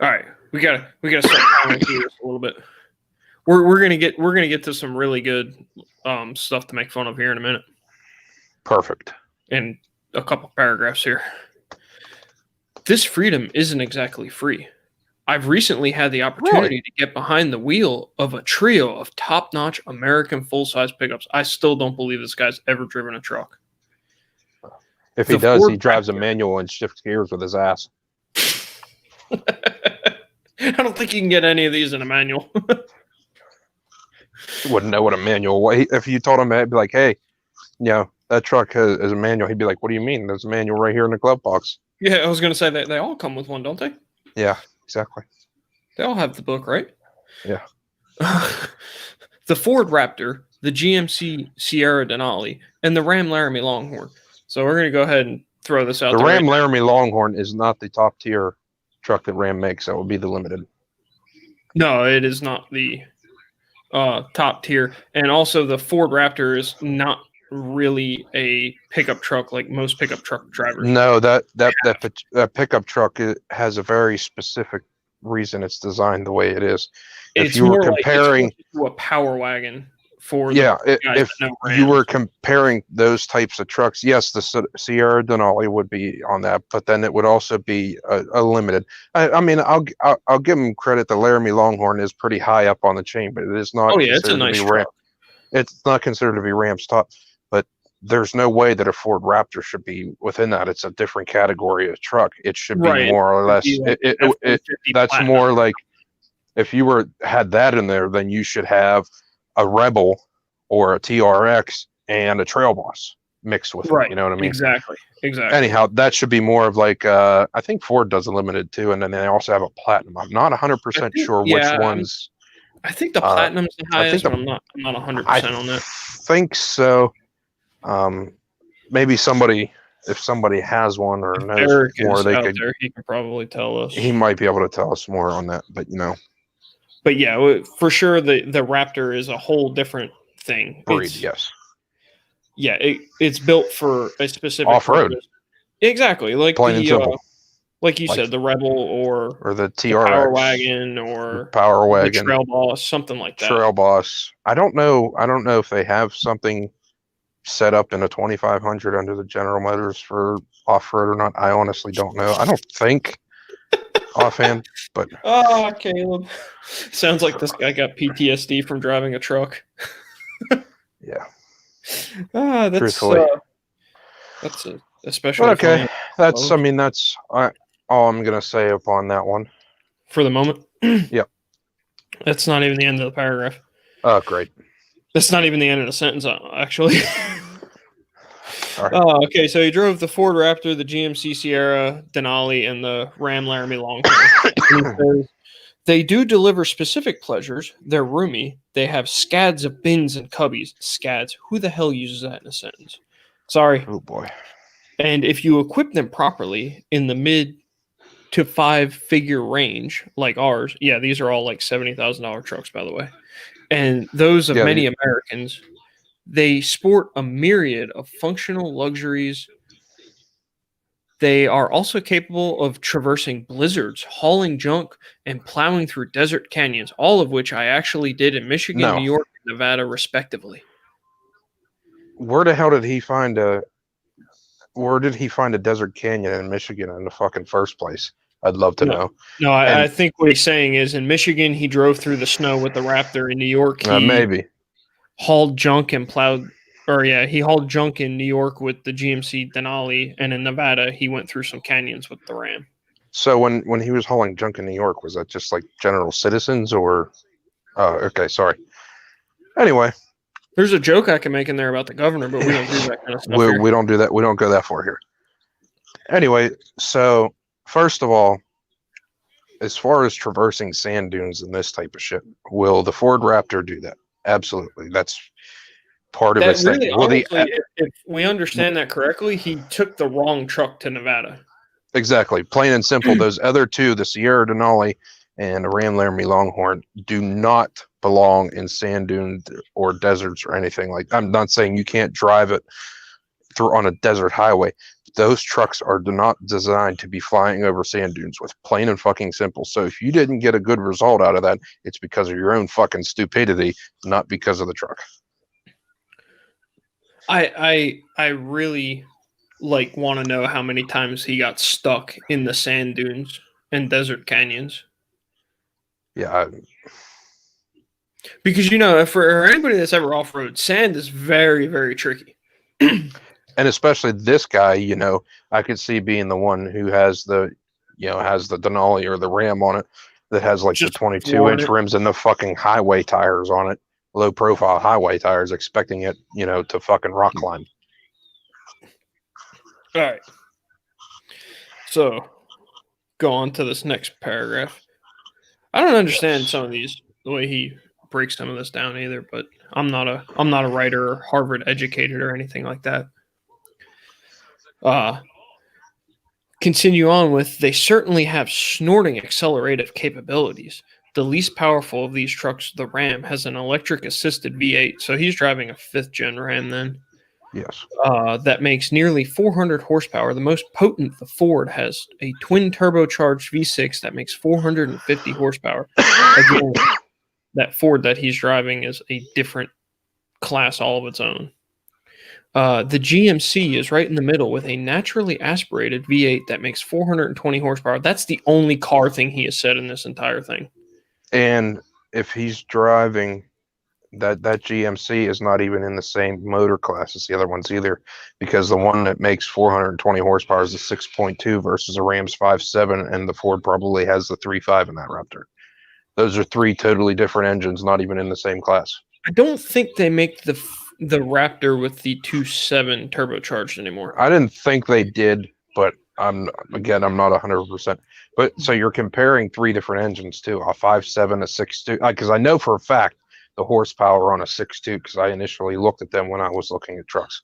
All right, we gotta start powering through this a little bit. We're gonna get to some really good stuff to make fun of here in a minute. Perfect. In a couple paragraphs here. This freedom isn't exactly free. I've recently had the opportunity to get behind the wheel of a trio of top-notch American full-size pickups. I still don't believe this guy's ever driven a truck. If he The does, Ford he drives a Raptor. manual and shifts gears with his ass. I don't think you can get any of these in a manual. He wouldn't know what a manual was. If you told him, I'd be like, hey, that truck is a manual. He'd be like, what do you mean? There's a manual right here in the glove box. Yeah, I was going to say that they all come with one, don't they? Yeah, exactly. They all have the book, right? Yeah. The Ford Raptor, the GMC Sierra Denali, and the Ram Laramie Longhorn. So we're going to go ahead and throw this out The there. Ram Laramie Longhorn is not the top tier truck that Ram makes. That would be the limited. No, it is not the top tier. And also the Ford Raptor is not really a pickup truck like most pickup truck drivers. No, that pickup truck has a very specific reason it's designed the way it is. If It's you were more comparing, like it's to a power wagon for yeah, the guys if that know you Rams. were comparing those types of trucks, yes, the Sierra Denali would be on that, but then it would also be a limited. I mean, I'll give them credit. The Laramie Longhorn is pretty high up on the chain, but it is not. Oh yeah, it's a considered to nice be truck. It's not considered to be Ram's top, but there's no way that a Ford Raptor should be within that. It's a different category of truck. It should be Right. more or It'd less. be like That's Platinum. more like if you had that in there, then you should have a Rebel or a TRX and a Trail Boss mixed with Right. it. You know what I mean? Exactly. Anyhow, that should be more of like I think Ford does a limited too, and then they also have a Platinum. I'm not 100% sure which ones. I think the Platinum's the I think highest, but I'm not 100% I on that. think so. Maybe if somebody has one or knows Eric more, is they out could. there. He can probably tell us. He might be able to tell us more on that, but But yeah, for sure, the Raptor is a whole different thing. breed, yes. Yeah, it's built for a specific Off-road. purpose. Exactly, like Plain and simple. like you said, the Rebel or the the TRX, Power Wagon or Power the Wagon, Trail Boss, something like that. Trail Boss. I don't know if they have something set up in a 2500 under the General Motors for off-road or not. I honestly don't know. I don't think offhand, but Oh, Caleb. Sounds like this guy got PTSD from driving a truck. yeah. That's Truthfully. especially But okay, funny that's all I'm gonna say upon that one. for the moment. Yep. That's not even the end of the paragraph. Oh, great. That's not even the end of the sentence, actually. All right. Okay, so he drove the Ford Raptor, the GMC Sierra Denali, and the Ram Laramie Longhorn. And he says, they do deliver specific pleasures. They're roomy. They have scads of bins and cubbies. Scads. Who the hell uses that in a sentence? Sorry. Oh boy. And if you equip them properly in the mid to 5-figure range, like ours, yeah, these are all like $70,000 trucks, by the way. And those of many Americans, they sport a myriad of functional luxuries. They are also capable of traversing blizzards, hauling junk, and plowing through desert canyons, all of which I actually did in Michigan, New York, and Nevada, respectively. Where the hell did he find a desert canyon in Michigan in the fucking first place? I'd love to know. No, I think what he's saying is in Michigan, he drove through the snow with the Raptor. In New York, he maybe hauled junk and plowed. Or yeah, he hauled junk in New York with the GMC Denali, and in Nevada, he went through some canyons with the Ram. So when he was hauling junk in New York, was that just like general citizens or? Oh, okay, sorry. Anyway, there's a joke I can make in there about the governor, but we don't do that kind of stuff. We don't do that. We don't go that far here. Anyway, so first of all, as far as traversing sand dunes and this type of shit, will the Ford Raptor do that? Absolutely. That's part of its really, thing. honestly, if we understand that correctly, he took the wrong truck to Nevada. Exactly. Plain and simple. Those other two, the Sierra Denali and the Ram Laramie Longhorn, do not belong in sand dunes or deserts or anything like that. I'm not saying you can't drive it through on a desert highway. Those trucks are not designed to be flying over sand dunes with, plain and fucking simple. So if you didn't get a good result out of that, it's because of your own fucking stupidity, not because of the truck. I really want to know how many times he got stuck in the sand dunes and desert canyons. Yeah, Because for anybody that's ever off road, sand is very, very tricky. and especially this guy, I could see being the one who has the Denali or the Ram on it that has like Just the 22 flooring inch it. rims and the fucking highway tires on it, low profile highway tires, expecting it, to fucking rock climb. All right. So, go on to this next paragraph. I don't understand some of these, the way he breaks some of this down either, but I'm not a writer or Harvard educated or anything like that. Continue on with, they certainly have snorting accelerative capabilities. The least powerful of these trucks, the Ram, has an electric assisted V8, so he's driving a 5th gen Ram then. Yes. That makes nearly 400 horsepower. The most potent, the Ford, has a twin turbocharged V6 that makes 450 horsepower. Again, that Ford that he's driving is a different class all of its own. The GMC is right in the middle with a naturally aspirated V8 that makes 420 horsepower. That's the only car thing he has said in this entire thing. And if he's driving that GMC is not even in the same motor class as the other ones either, because the one that makes 420 horsepower is a 6.2 versus a Ram's 5.7, and the Ford probably has the 3.5 in that Raptor. Those are 3 totally different engines, not even in the same class. I don't think they make the Raptor with the 2.7 turbocharged anymore. I didn't think they did, but I'm not 100%. But so you're comparing 3 different engines too, a 5.7, a 6.2, because I know for a fact the horsepower on a 6.2, because I initially looked at them when I was looking at trucks.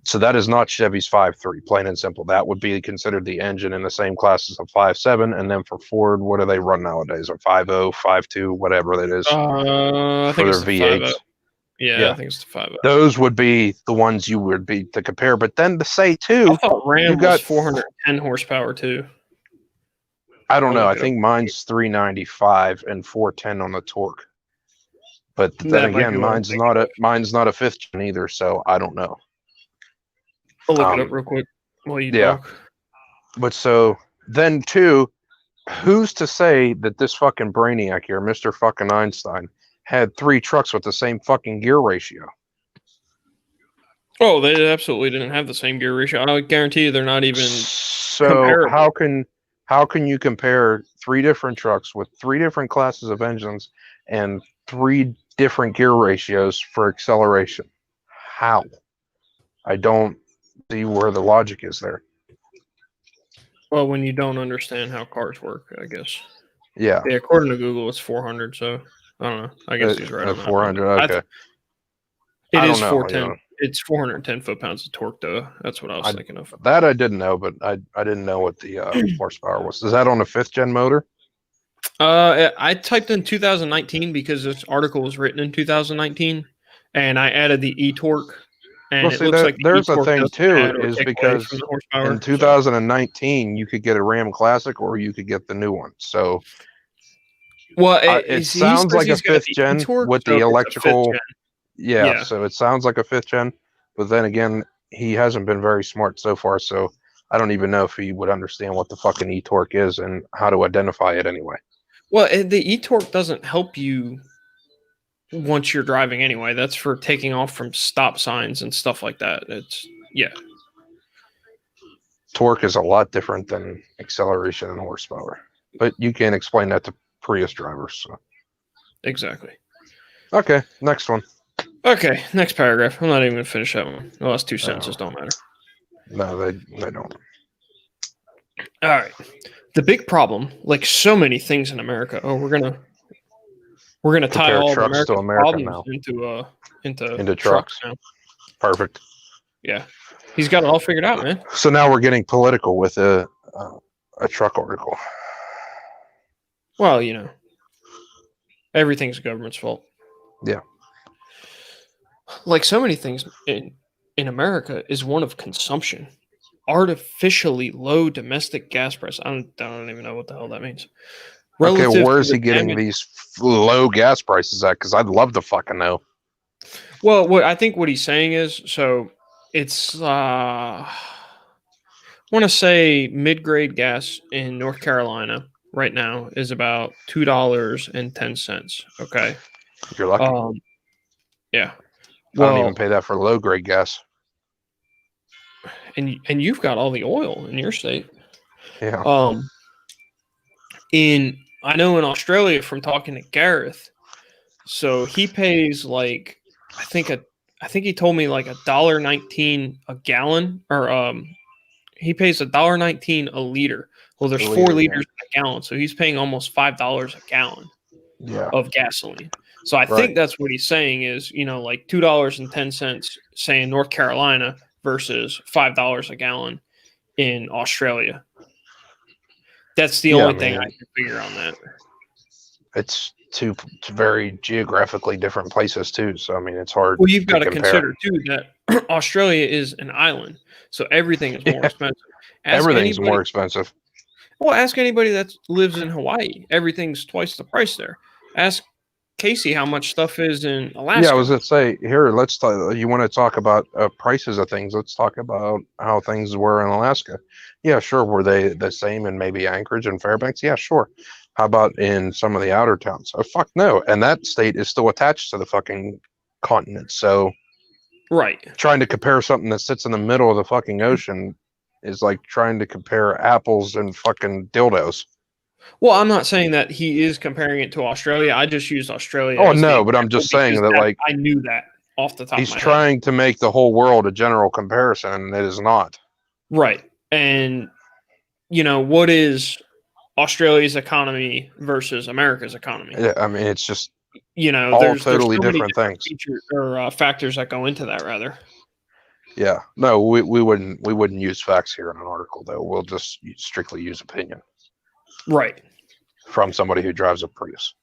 So that is not Chevy's 5.3, plain and simple. That would be considered the engine in the same class as a 5.7. And then for Ford, what do they run nowadays? A 5.0, 5.2, whatever that is. I think it's the V8s. 5.0. Yeah, I think it's the 5.0. Those would be the ones you would be to compare. But then to say too, I thought Ram you got was 410 horsepower too. I don't know. I think mine's 395 and 410 on the torque. But then again, mine's not a 5th gen either, so I don't know. I'll look it up real quick while you talk. But so then too, who's to say that this fucking brainiac here, Mr. fucking Einstein, had 3 trucks with the same fucking gear ratio? Oh, they absolutely didn't have the same gear ratio. I guarantee you they're not even so how can you compare 3 different trucks with 3 different classes of engines and 3 different gear ratios for acceleration? How? I don't see where the logic is there. Well, when you don't understand how cars work, I guess. Yeah. According to Google, it's 400. So I don't know. I guess he's right on that. 400. Okay. It is 410. It's 410 foot-pounds of torque, though. That's what I was thinking of. That I didn't know, but I didn't know what the horsepower was. Is that on a 5th gen motor? I typed in 2019 because this article was written in 2019, and I added the e-torque. And it looks like there's a thing too, is because in 2019 you could get a Ram Classic or you could get the new one. So, well, it sounds like a 5th gen with the electrical. Yeah, so it sounds like a 5th gen, but then again, he hasn't been very smart so far. So I don't even know if he would understand what the fucking e-torque is and how to identify it anyway. Well, the e-torque doesn't help you once you're driving anyway. That's for taking off from stop signs and stuff like that. Torque is a lot different than acceleration and horsepower, but you can't explain that to Prius drivers. So. Exactly. Okay, next one. Okay, next paragraph. I'm not even going to finish that one. The last 2 sentences don't matter. No, they don't. All right. The big problem, like so many things in America, we're gonna tie all of America's problems now into trucks now. Perfect. Yeah, he's got it all figured out, man. So now we're getting political with a truck article. Well, everything's the government's fault. Yeah. Like so many things in America is one of consumption. Artificially low domestic gas price. I don't even know what the hell that means. Okay, where is he getting these low gas prices at? Because I'd love to fucking know. Well, I think what he's saying is, so it's I want to say mid-grade gas in North Carolina right now is about $2.10. Okay. You're lucky. Yeah. I don't even Well, pay that for low grade gas. and you've got all the oil in your state. Yeah. I know in Australia from talking to Gareth, so he pays like I think he told me like $1.19 a gallon, or he pays $1.19 a liter. Well, there's A 4 liter, liters in a gallon, so he's paying almost $5 a gallon Yeah. of gasoline. So I Right. think that's what he's saying is, like $2.10 saying North Carolina versus $5 a gallon in Australia. That's the only thing I can figure on that. It's two very geographically different places too. So I mean, it's hard. Well, you've got to compare. consider too that Australia is an island, so everything is more expensive. Everything's more expensive. Well, ask anybody that lives in Hawaii. Everything's twice the price there. Ask Casey how much stuff is in Alaska. Yeah, I was gonna say here. Let's talk. You want to talk about prices of things? Let's talk about how things were in Alaska. Yeah, sure. Were they the same in maybe Anchorage and Fairbanks? Yeah, sure. How about in some of the outer towns? Oh, fuck no. And that state is still attached to the fucking continent. So, right. Trying to compare something that sits in the middle of the fucking ocean is like trying to compare apples and fucking dildos. Well, I'm not saying that he is comparing it to Australia. I just used Australia. Oh no, but I'm just saying that like I knew that off the top of my head. He's trying to make the whole world a general comparison, and it is not. Right. And what is Australia's economy versus America's economy? Yeah, I mean, it's just all there's totally different things or factors that go into that. Rather. Yeah. No, we wouldn't use facts here in an article though. We'll just strictly use opinion. Right. From somebody who drives a Prius.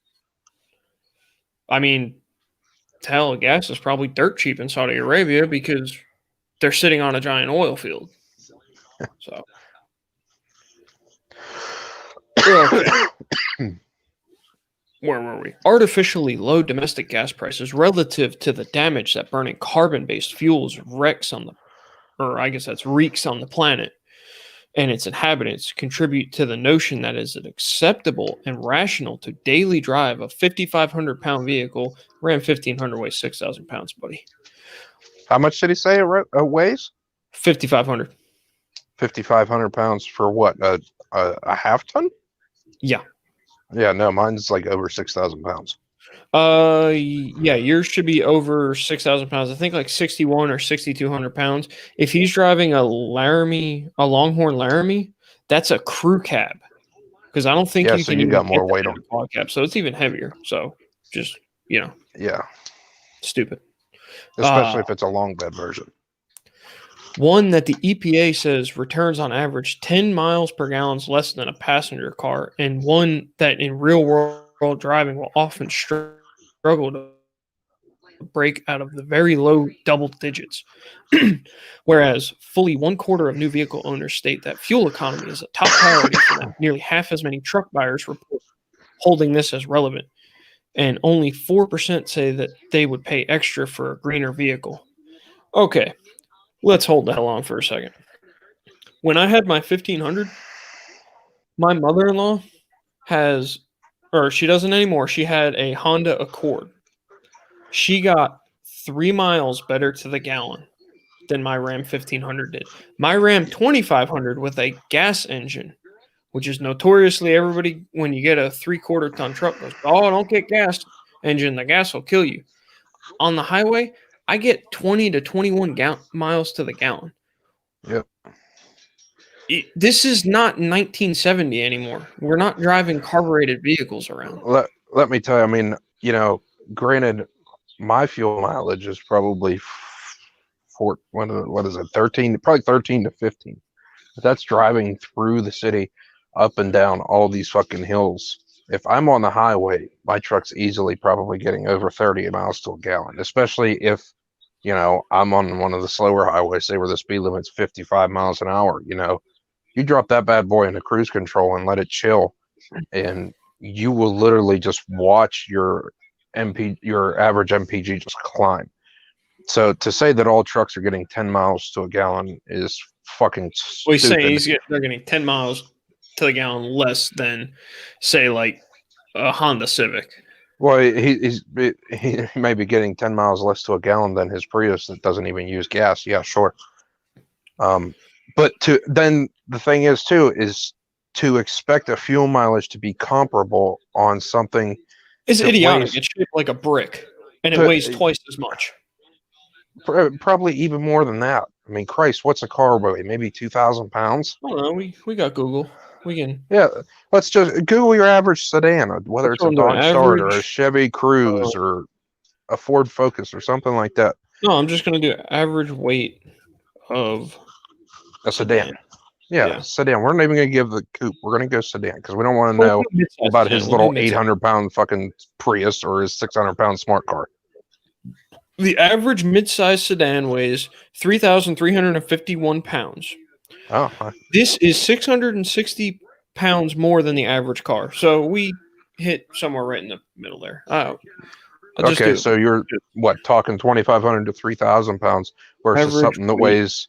I mean, hell, gas is probably dirt cheap in Saudi Arabia because they're sitting on a giant oil field. So. Where were we? Artificially low domestic gas prices relative to the damage that burning carbon-based fuels reeks on the planet and its inhabitants contribute to the notion that is it acceptable and rational to daily drive a 5,500-pound vehicle. Ram 1,500 weighs 6,000 pounds, buddy. How much did he say it weighs? 5,500. 5,500 pounds for what? A half ton? Yeah. Yeah, no, mine's like over 6,000 pounds. Yeah, yours should be over 6,000 pounds. I think like 61 or 6,200 pounds. If he's driving a Longhorn Laramie, that's a crew cab. Because I don't think so you got more weight on the quad cab, so it's even heavier. So just Yeah. Stupid. Especially if it's a long bed version. One that the EPA says returns on average 10 miles per gallon less than a passenger car, and one that in real world driving will often struggle to break out of the very low double digits. Whereas fully 1/4 of new vehicle owners state that fuel economy is a top priority for them. Nearly half as many truck buyers report holding this as relevant, and only 4% say that they would pay extra for a greener vehicle. Okay. Let's hold the hell on for a second. When I had my 1,500, my mother-in-law she doesn't anymore. She had a Honda Accord. She got 3 miles better to the gallon than my Ram 1,500 did. My Ram 2,500 with a gas engine, which is notoriously everybody, when you get a 3/4 ton truck, goes, oh, don't get gas engine. The gas will kill you. On the highway, I get 20 to 21 miles to the gallon. Yep. This is not 1970 anymore. We're not driving carbureted vehicles around. Let me tell you, I mean, granted, my fuel mileage is probably what is it, 13, probably 13 to 15. But that's driving through the city, up and down all these fucking hills. If I'm on the highway, my truck's easily probably getting over 30 miles to a gallon, especially if, I'm on one of the slower highways, say where the speed limit's 55 miles an hour. You drop that bad boy into cruise control and let it chill, and you will literally just watch your average MPG just climb. So to say that all trucks are getting 10 miles to a gallon is fucking stupid. Well, he's saying they're getting 10 miles to the gallon less than, say, like a Honda Civic. Well, he may be getting 10 miles less to a gallon than his Prius that doesn't even use gas. Yeah, sure. But then the thing is too is to expect a fuel mileage to be comparable on something. It's idiotic. It's shaped like a brick, and it weighs twice as much. Probably even more than that. I mean, Christ, what's a car weigh? Maybe 2,000 pounds? I don't know. We got Google. We can. Yeah, let's just Google your average sedan, whether it's a Dodge Start or a Chevy Cruze or a Ford Focus or something like that. No, I'm just going to do average weight of a sedan. Yeah, sedan. We're not even going to give the coupe. We're going to go sedan because we don't want to know about his little 800-pound fucking Prius or his 600-pound smart car. The average mid-size sedan weighs 3,351 pounds. Oh, this is 660 pounds more than the average car. So we hit somewhere right in the middle there. Okay, so you're what talking 2,500 to 3,000 pounds versus average something that weighs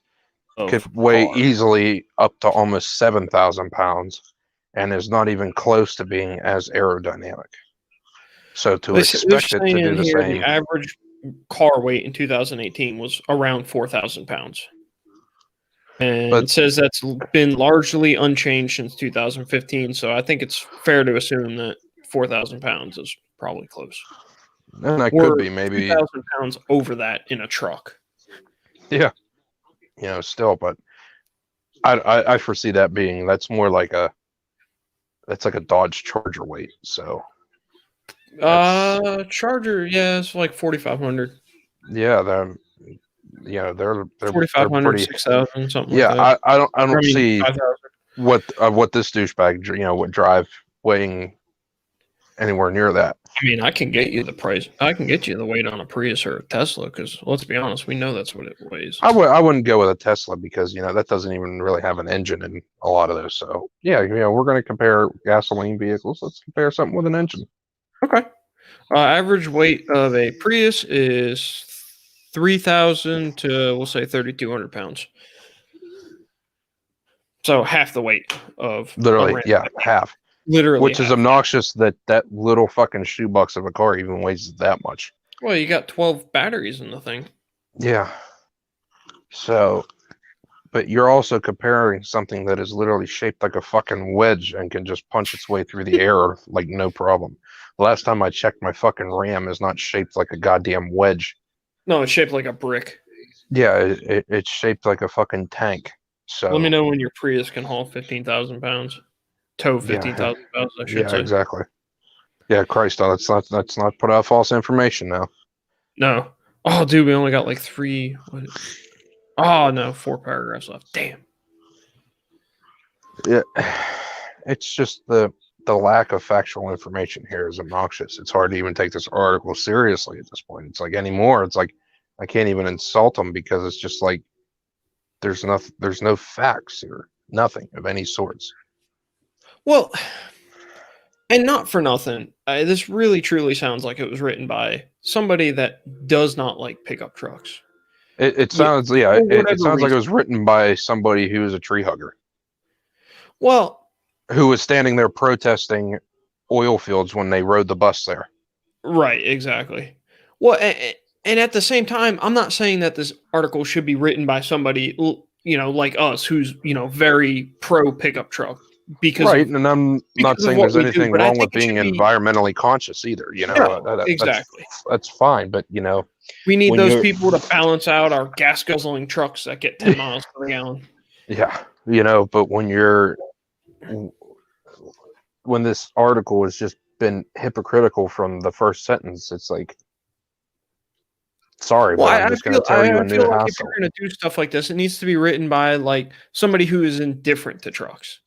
could weigh easily up to almost 7,000 pounds and is not even close to being as aerodynamic. So to expect it to do the same. The average car weight in 2018 was around 4,000 pounds. And it says that's been largely unchanged since 2015. So I think it's fair to assume that 4,000 pounds is probably close. And that could be maybe 2,000 pounds over that in a truck. Yeah. You know, still, but I foresee that being that's like a Dodge Charger weight. So Charger, yeah, it's like 4,500. Yeah, they're 4,500, 6,000, something. Yeah, like that. I don't see 5,000. what this douchebag would drive weighing anywhere near that. I mean, I can get you the price. I can get you the weight on a Prius or a Tesla because let's be honest, we know that's what it weighs. I wouldn't go with a Tesla because that doesn't even really have an engine in a lot of those. So yeah, we're going to compare gasoline vehicles. Let's compare something with an engine. Okay. Average weight of a Prius is 3,000 to, we'll say, 3,200 pounds. So half the weight of literally, half. Literally, which is obnoxious that little fucking shoebox of a car even weighs that much. Well, you got 12 batteries in the thing. Yeah. So, but you're also comparing something that is literally shaped like a fucking wedge and can just punch its way through the air like no problem. The last time I checked, my fucking Ram is not shaped like a goddamn wedge. No, it's shaped like a brick. Yeah, it's shaped like a fucking tank. So let me know when your Prius can haul 15,000 pounds. Tow 15,000 pounds, I should say. Yeah, exactly. Yeah, Christ, let's not put out false information now. No. Oh, dude, we only got like 3. Oh, no, 4 paragraphs left. Damn. Yeah, it's just the lack of factual information here is obnoxious. It's hard to even take this article seriously at this point. It's like anymore. It's like I can't even insult them because it's just like there's no facts here, nothing of any sorts. Well, and not for nothing, this really truly sounds like it was written by somebody that does not like pickup trucks. It sounds it sounds like it was written by somebody who is a tree hugger. Well, who was standing there protesting oil fields when they rode the bus there. Right, exactly. Well, and at the same time, I'm not saying that this article should be written by somebody, like us, who's, very pro pickup truck. Because right, and I'm not saying there's anything wrong with being environmentally conscious either. Exactly. That's fine, but we need those people to balance out our gas guzzling trucks that get 10 miles per gallon. Yeah, but when this article has just been hypocritical from the first sentence, it's like, sorry, but I'm just going to tell you a new hassle. Like if you're going to do stuff like this, it needs to be written by like somebody who is indifferent to trucks.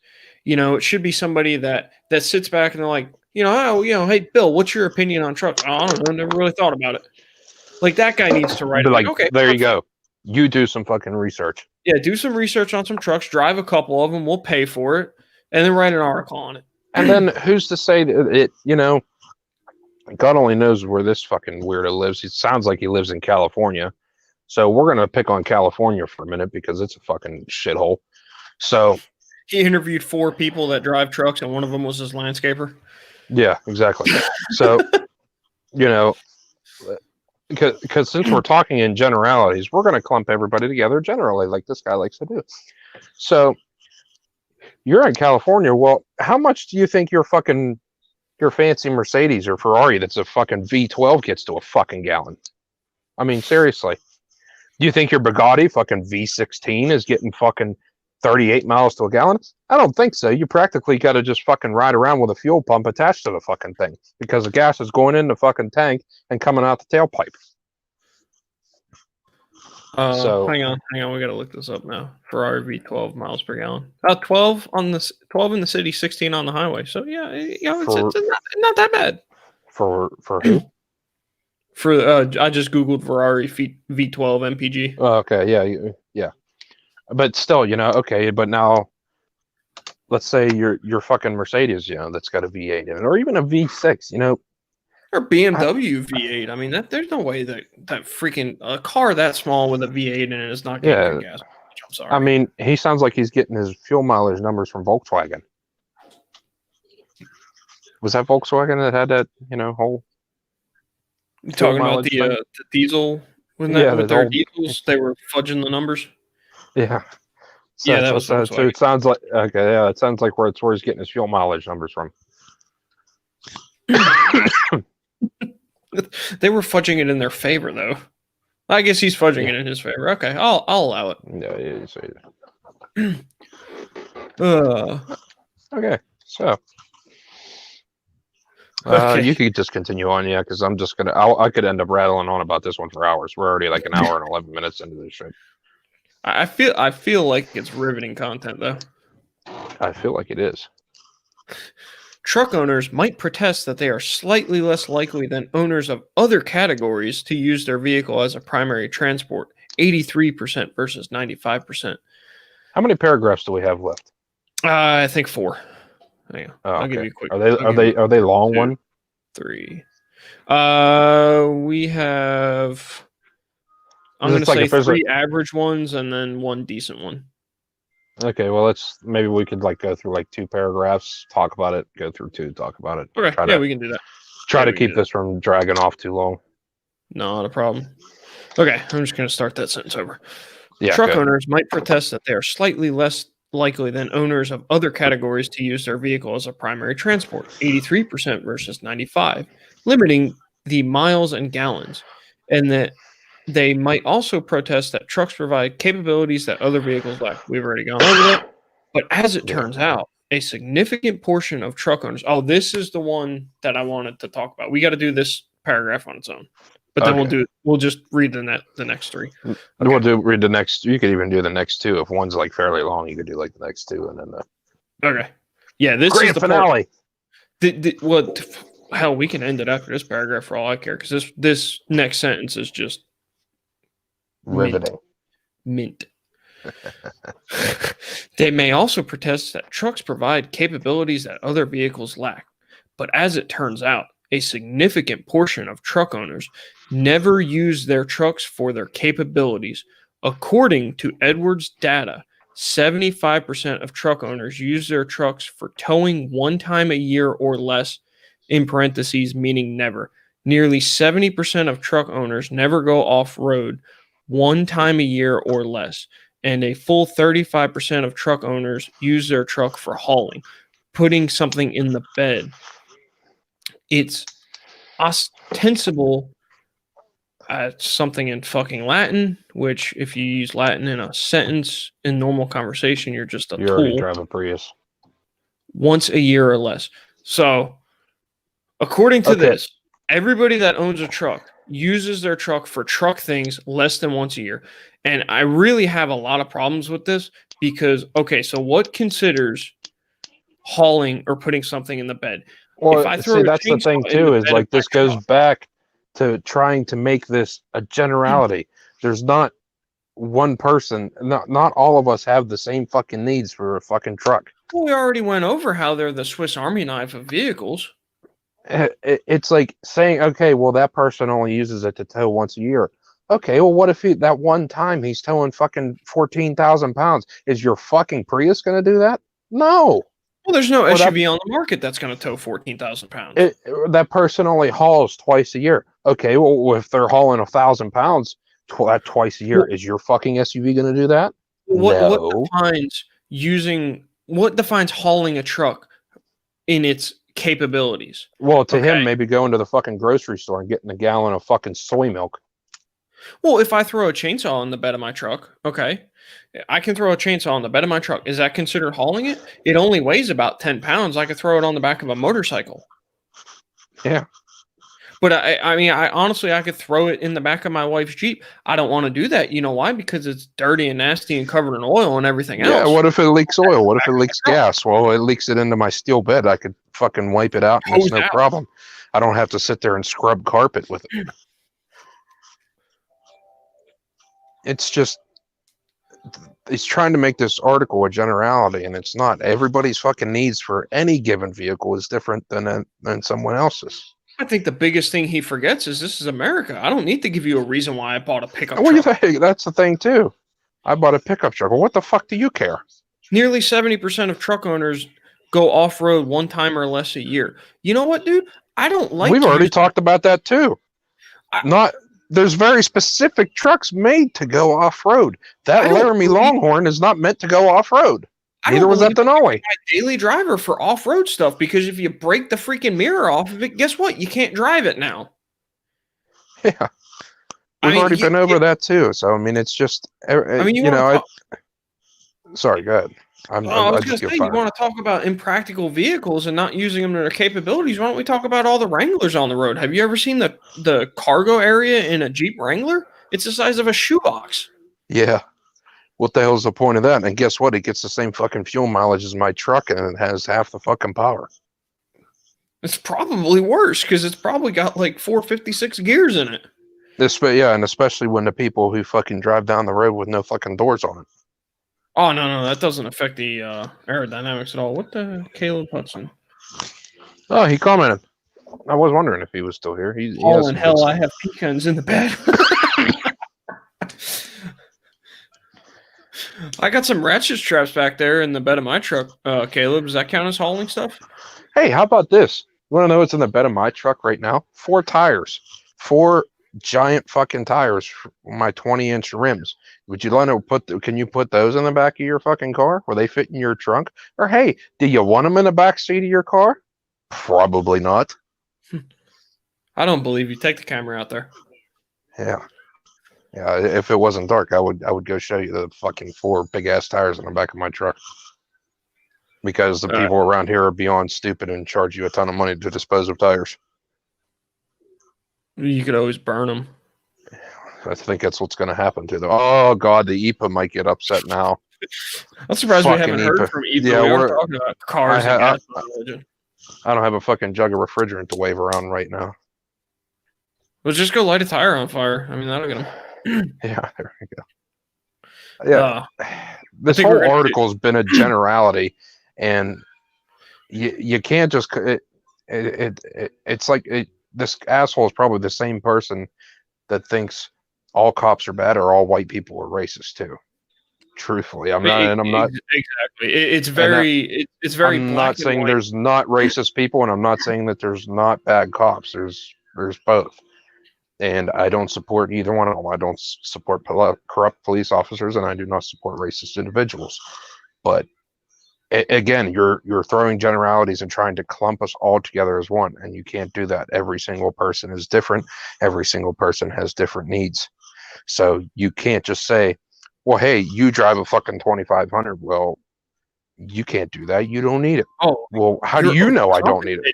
It should be somebody that sits back and they're like, hey, Bill, what's your opinion on trucks? I don't know. Never really thought about it. Like that guy needs to write it. Like, okay, there you go. You do some fucking research. Yeah, do some research on some trucks, drive a couple of them, we'll pay for it, and then write an article on it. And then who's to say that it, God only knows where this fucking weirdo lives. It sounds like he lives in California. So we're going to pick on California for a minute because it's a fucking shithole. So He interviewed 4 people that drive trucks, and one of them was his landscaper. Yeah, exactly. So, you know, because since we're talking in generalities, we're going to clump everybody together generally, like this guy likes to do. So, you're in California. Well, how much do you think your fancy Mercedes or Ferrari that's a fucking V12 gets to a fucking gallon? I mean, seriously. Do you think your Bugatti fucking V16 is getting fucking 38 miles to a gallon? I don't think so. You practically got to just fucking ride around with a fuel pump attached to the fucking thing because the gas is going in the fucking tank and coming out the tailpipe. So hang on. We got to look this up now. Ferrari V12 miles per gallon. 12 in the city, 16 on the highway. So yeah, it's not that bad. For who? I just googled Ferrari V12 MPG. Oh, okay, yeah. But still, okay. But now, let's say your fucking Mercedes, that's got a V8 in it, or even a V6, or BMW V8. I mean, there's no way that freaking a car that small with a V8 in it is not getting good gas. I'm sorry. I mean, he sounds like he's getting his fuel mileage numbers from Volkswagen. Was that Volkswagen that had that, whole? You talking about the diesel? With their diesels, they were fudging the numbers. Yeah. So, that was so it sounds like it sounds like where he's getting his fuel mileage numbers from. They were fudging it in their favor, though. I guess he's fudging it in his favor. Okay, I'll allow it. Okay, so. You could just continue on, because I'm just gonna. I could end up rattling on about this one for hours. We're already like an hour and 11 minutes into this shit. I feel like it's riveting content, though. I feel like it is. Truck owners might protest that they are slightly less likely than owners of other categories to use their vehicle as a primary transport. 83% versus 95%. How many paragraphs do we have left? I think 4. Hang on. I'll give you a quick. Are they long? 2, 3. We have. I'm going to say 3 average ones and then 1 decent one. Okay, well maybe we could go through 2 paragraphs, talk about it, go through 2, talk about it. Okay, we can do that. Try to keep this from dragging off too long. Not a problem. Okay, I'm just going to start that sentence over. Yeah, Truck owners might protest that they are slightly less likely than owners of other categories to use their vehicle as a primary transport, 83% versus 95%, limiting the miles and gallons, and that they might also protest that trucks provide capabilities that other vehicles lack. We've already gone over that, but as it turns out, a significant portion of truck owners. Oh, this is the one that I wanted to talk about. We got to do this paragraph on its own, but then we'll just read the next 3. Okay. Read the next. You could even do the next 2 if one's fairly long. You could do the next 2 and then the. Okay. Yeah, this grand is the finale. Hell, we can end it after this paragraph for all I care, because this next sentence is just riveting. Mint. They may also protest that trucks provide capabilities that other vehicles lack, but as it turns out, a significant portion of truck owners never use their trucks for their capabilities. According to Edwards data, 75% of truck owners use their trucks for towing 1 time a year or less, in parentheses, meaning never. Nearly 70% of truck owners never go off-road 1 time a year or less, and a full 35% of truck owners use their truck for hauling, putting something in the bed. It's ostensible something in fucking Latin, which if you use Latin in a sentence in normal conversation, you're just a tool. You already drive a Prius. Once a year or less. So, according to this, everybody that owns a truck uses their truck for truck things less than once a year. And I really have a lot of problems with this because, so what considers hauling or putting something in the bed? Well, that's the thing too, is this goes back to trying to make this a generality. There's not one person, not all of us have the same fucking needs for a fucking truck. Well, we already went over how they're the Swiss Army knife of vehicles. It's like saying, okay, well, that person only uses it to tow once a year. Okay, well, what if that one time he's towing fucking 14,000 pounds? Is your fucking Prius going to do that? No. Well, there's no Well, SUV on the market that's going to tow 14,000 pounds. That person only hauls twice a year. Okay, well, if they're hauling 1,000 pounds twice a year, is your fucking SUV going to do that? No. What defines hauling a truck in its capabilities? Well, to Okay. him, maybe going to the fucking grocery store and getting a gallon of fucking soy milk. Well, if I throw a chainsaw on the bed of my truck, okay, I can throw a chainsaw on the bed of my truck. Is that considered hauling it? It only weighs about 10 pounds. I could throw it on the back of a motorcycle. Yeah. But I mean, I could throw it in the back of my wife's Jeep. I don't want to do that. You know why? Because it's dirty and nasty and covered in oil and everything else. Yeah, what if it leaks oil? What if it leaks gas? Well, it leaks it into my steel bed. I could fucking wipe it out and it's no problem. I don't have to sit there and scrub carpet with it. It's just, he's trying to make this article a generality, and it's not. Everybody's fucking needs for any given vehicle is different than someone else's. I think the biggest thing he forgets is this is America. I don't need to give you a reason why I bought a pickup What do you truck. think? That's the thing too. I bought a pickup truck. Well, what the fuck do you care? Nearly 70% of truck owners go off-road one time or less a year. You know what, dude? I don't like. We've already talked about that too. There's very specific trucks made to go off-road. That Laramie Longhorn is not meant to go off-road. Neither was that Denali. My daily driver for off-road stuff, because if you break the freaking mirror off of it, guess what? You can't drive it now. Yeah. We've already been over that too. So, I mean, it's just, sorry, go ahead. I was going to say, you want to talk about impractical vehicles and not using them to their capabilities. Why don't we talk about all the Wranglers on the road? Have you ever seen the cargo area in a Jeep Wrangler? It's the size of a shoebox. Yeah. What the hell's the point of that? And guess what? It gets the same fucking fuel mileage as my truck, and it has half the fucking power. It's probably worse because it's probably got like 456 gears in it. And especially when the people who fucking drive down the road with no fucking doors on it. Oh, no, that doesn't affect the aerodynamics at all. What the Caleb Hudson? Oh, he commented. I was wondering if he was still here. He in hell, I have pecans in the bed. I got some ratchet straps back there in the bed of my truck, Caleb. Does that count as hauling stuff? Hey, how about this? You want to know what's in the bed of my truck right now? 4 tires. 4 giant fucking tires for my 20-inch rims. Would you want to can you put those in the back of your fucking car? Will they fit in your trunk? Or hey, do you want them in the back seat of your car? Probably not. I don't believe you. Take the camera out there. Yeah. Yeah, if it wasn't dark, I would go show you the fucking 4 big ass tires in the back of my truck. Because the people around here are beyond stupid and charge you a ton of money to dispose of tires. You could always burn them. I think that's what's going to happen to them. Oh God, the EPA might get upset now. I'm surprised we haven't heard from EPA. Yeah, we're talking about cars and gas mileage. I don't have a fucking jug of refrigerant to wave around right now. Well, just go light a tire on fire. I mean, that'll get them. Yeah, there we go. Yeah, this whole article's been a generality, and you can't just it's like this asshole is probably the same person that thinks all cops are bad or all white people are racist too. Truthfully, I'm not exactly. It's very. I'm not saying there's not racist people, and I'm not saying that there's not bad cops. There's both. And I don't support either one of them. I don't support corrupt police officers, and I do not support racist individuals. But again, you're throwing generalities and trying to clump us all together as one, and you can't do that. Every single person is different. Every single person has different needs. So you can't just say, well, hey, you drive a fucking 2500. Well, you can't do that. You don't need it. Oh, well, how do you know I don't need it?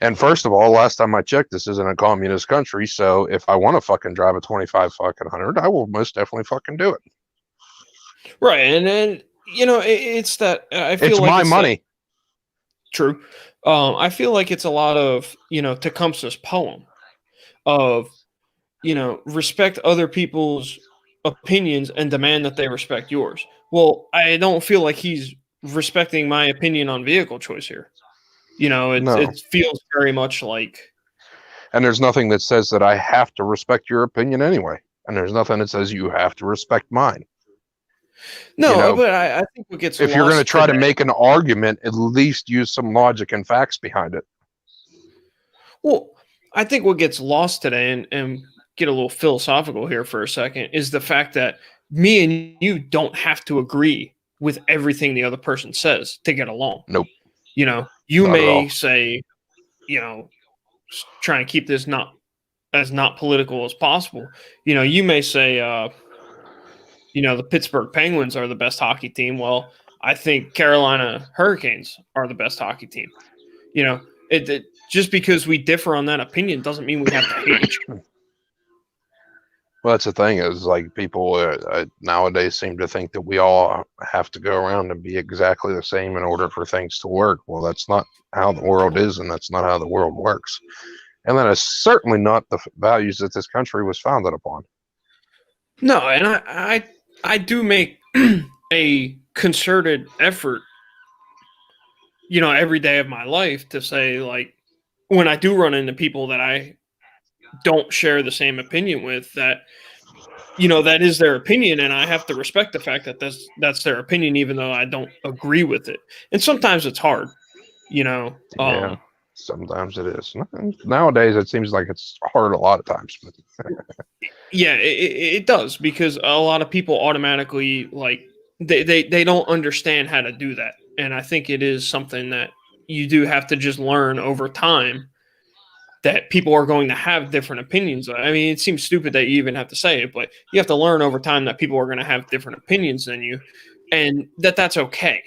And first of all, last time I checked, this isn't a communist country, so if I want to fucking drive a 2500, I will most definitely fucking do it. Right, and then it's that I feel it's like my money. True. I feel like it's a lot of Tecumseh's poem of respect other people's opinions and demand that they respect yours. Well, I don't feel like he's respecting my opinion on vehicle choice here. It feels very much like. And there's nothing that says that I have to respect your opinion anyway. And there's nothing that says you have to respect mine. No, You know, but I think what gets if you're going to lost try to today. make an argument, at least use some logic and facts behind it. Well, I think what gets lost today, and get a little philosophical here for a second, is the fact that me and you don't have to agree with everything the other person says to get along. Nope, You not at may all. say, try and keep this not political as possible. You may say, the Pittsburgh Penguins are the best hockey team. Well, I think Carolina Hurricanes are the best hockey team. Just because we differ on that opinion doesn't mean we have to hate each other. Well, that's the thing is like people nowadays seem to think that we all have to go around and be exactly the same in order for things to work. Well, that's not how the world is, and that's not how the world works. And that is certainly not the values that this country was founded upon. No, and I do make a concerted effort, every day of my life to say, like, when I do run into people that I don't share the same opinion with, that that is their opinion, and I have to respect the fact that that's their opinion, even though I don't agree with it. And sometimes it's hard, Yeah, sometimes it is. Nowadays, it seems like it's hard a lot of times. But yeah, it does, because a lot of people automatically, like, they don't understand how to do that, and I think it is something that you do have to just learn over time, that people are going to have different opinions. I mean, it seems stupid that you even have to say it, but you have to learn over time that people are going to have different opinions than you, and that's okay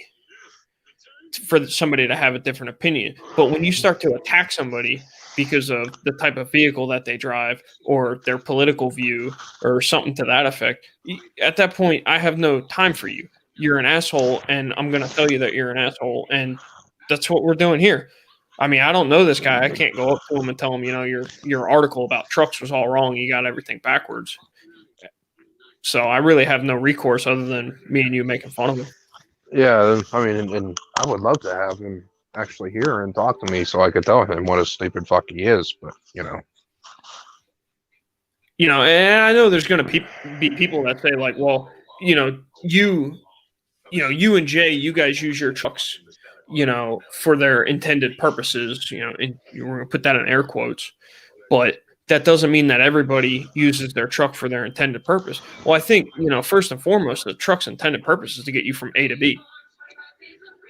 for somebody to have a different opinion. But when you start to attack somebody because of the type of vehicle that they drive or their political view or something to that effect, at that point, I have no time for you. You're an asshole, and I'm going to tell you that you're an asshole, and that's what we're doing here. I mean, I don't know this guy. I can't go up to him and tell him, your article about trucks was all wrong. You got everything backwards. So I really have no recourse other than me and you making fun of him. yeah, I mean, and I would love to have him actually hear and talk to me so I could tell him what a stupid fuck he is. But and I know there's going to be people that say, like, well, you and Jay, you guys use your trucks, for their intended purposes, and we're going to put that in air quotes, but that doesn't mean that everybody uses their truck for their intended purpose. Well, I think, first and foremost, the truck's intended purpose is to get you from A to B.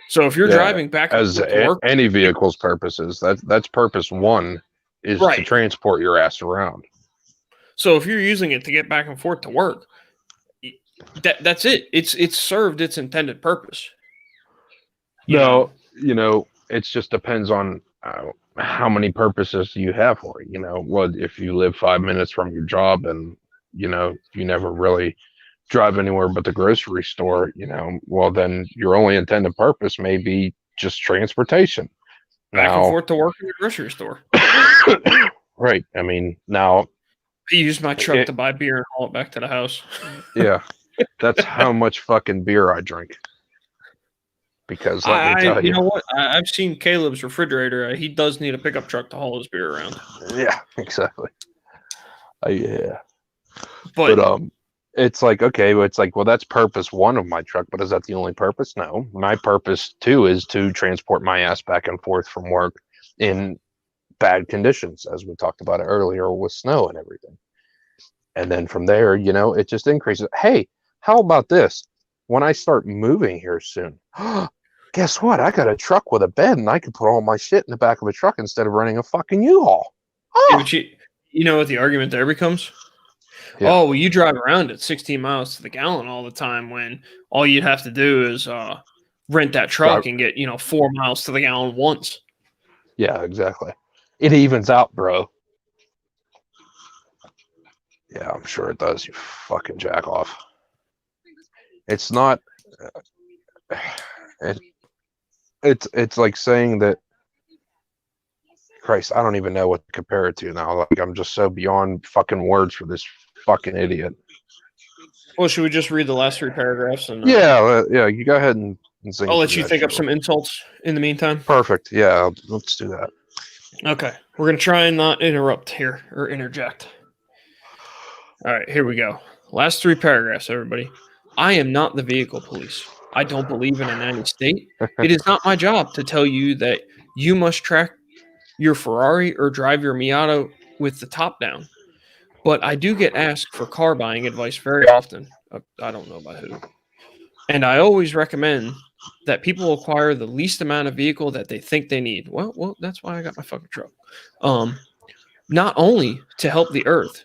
So if you're driving back and as forth to work, any vehicle's purposes, that's purpose one is to right, transport your ass around. So if you're using it to get back and forth to work, that's it. It's served its intended purpose. No, it just depends on how many purposes you have for it. What if you live 5 minutes from your job and you never really drive anywhere but the grocery store, well, then your only intended purpose may be just transportation. Back and forth to work in the grocery store. Right. I mean, now I use my truck to buy beer and haul it back to the house. Yeah, that's how much fucking beer I drink. Because let me tell you, know what? I've seen Caleb's refrigerator. He does need a pickup truck to haul his beer around. Yeah, exactly. Yeah, but it's like, okay, well, it's like, well, that's purpose one of my truck, but is that the only purpose? No, my purpose two is to transport my ass back and forth from work in bad conditions, as we talked about it earlier with snow and everything. And then from there, it just increases. Hey, how about this? When I start moving here soon, guess what? I got a truck with a bed, and I can put all my shit in the back of a truck instead of renting a fucking U-Haul. Yeah, but you know what the argument there becomes? Yeah. Oh, well, you drive around at 16 miles to the gallon all the time when all you'd have to do is rent that truck and get 4 miles to the gallon once. Yeah, exactly. It evens out, bro. Yeah, I'm sure it does. You fucking jack off. It's not. It's like saying that. Christ, I don't even know what to compare it to now. Like, I'm just so beyond fucking words for this fucking idiot. Well, should we just read the last 3 paragraphs? And yeah, you go ahead and sing. I'll let you think up some insults in the meantime. Perfect. Yeah, let's do that. Okay, we're gonna try and not interrupt here or interject. All right, here we go. Last 3 paragraphs, everybody. I am not the vehicle police. I don't believe in a nanny state. It is not my job to tell you that you must track your Ferrari or drive your Miata with the top down. But I do get asked for car buying advice very often. I don't know by who. And I always recommend that people acquire the least amount of vehicle that they think they need. Well, that's why I got my fucking truck. Not only to help the earth,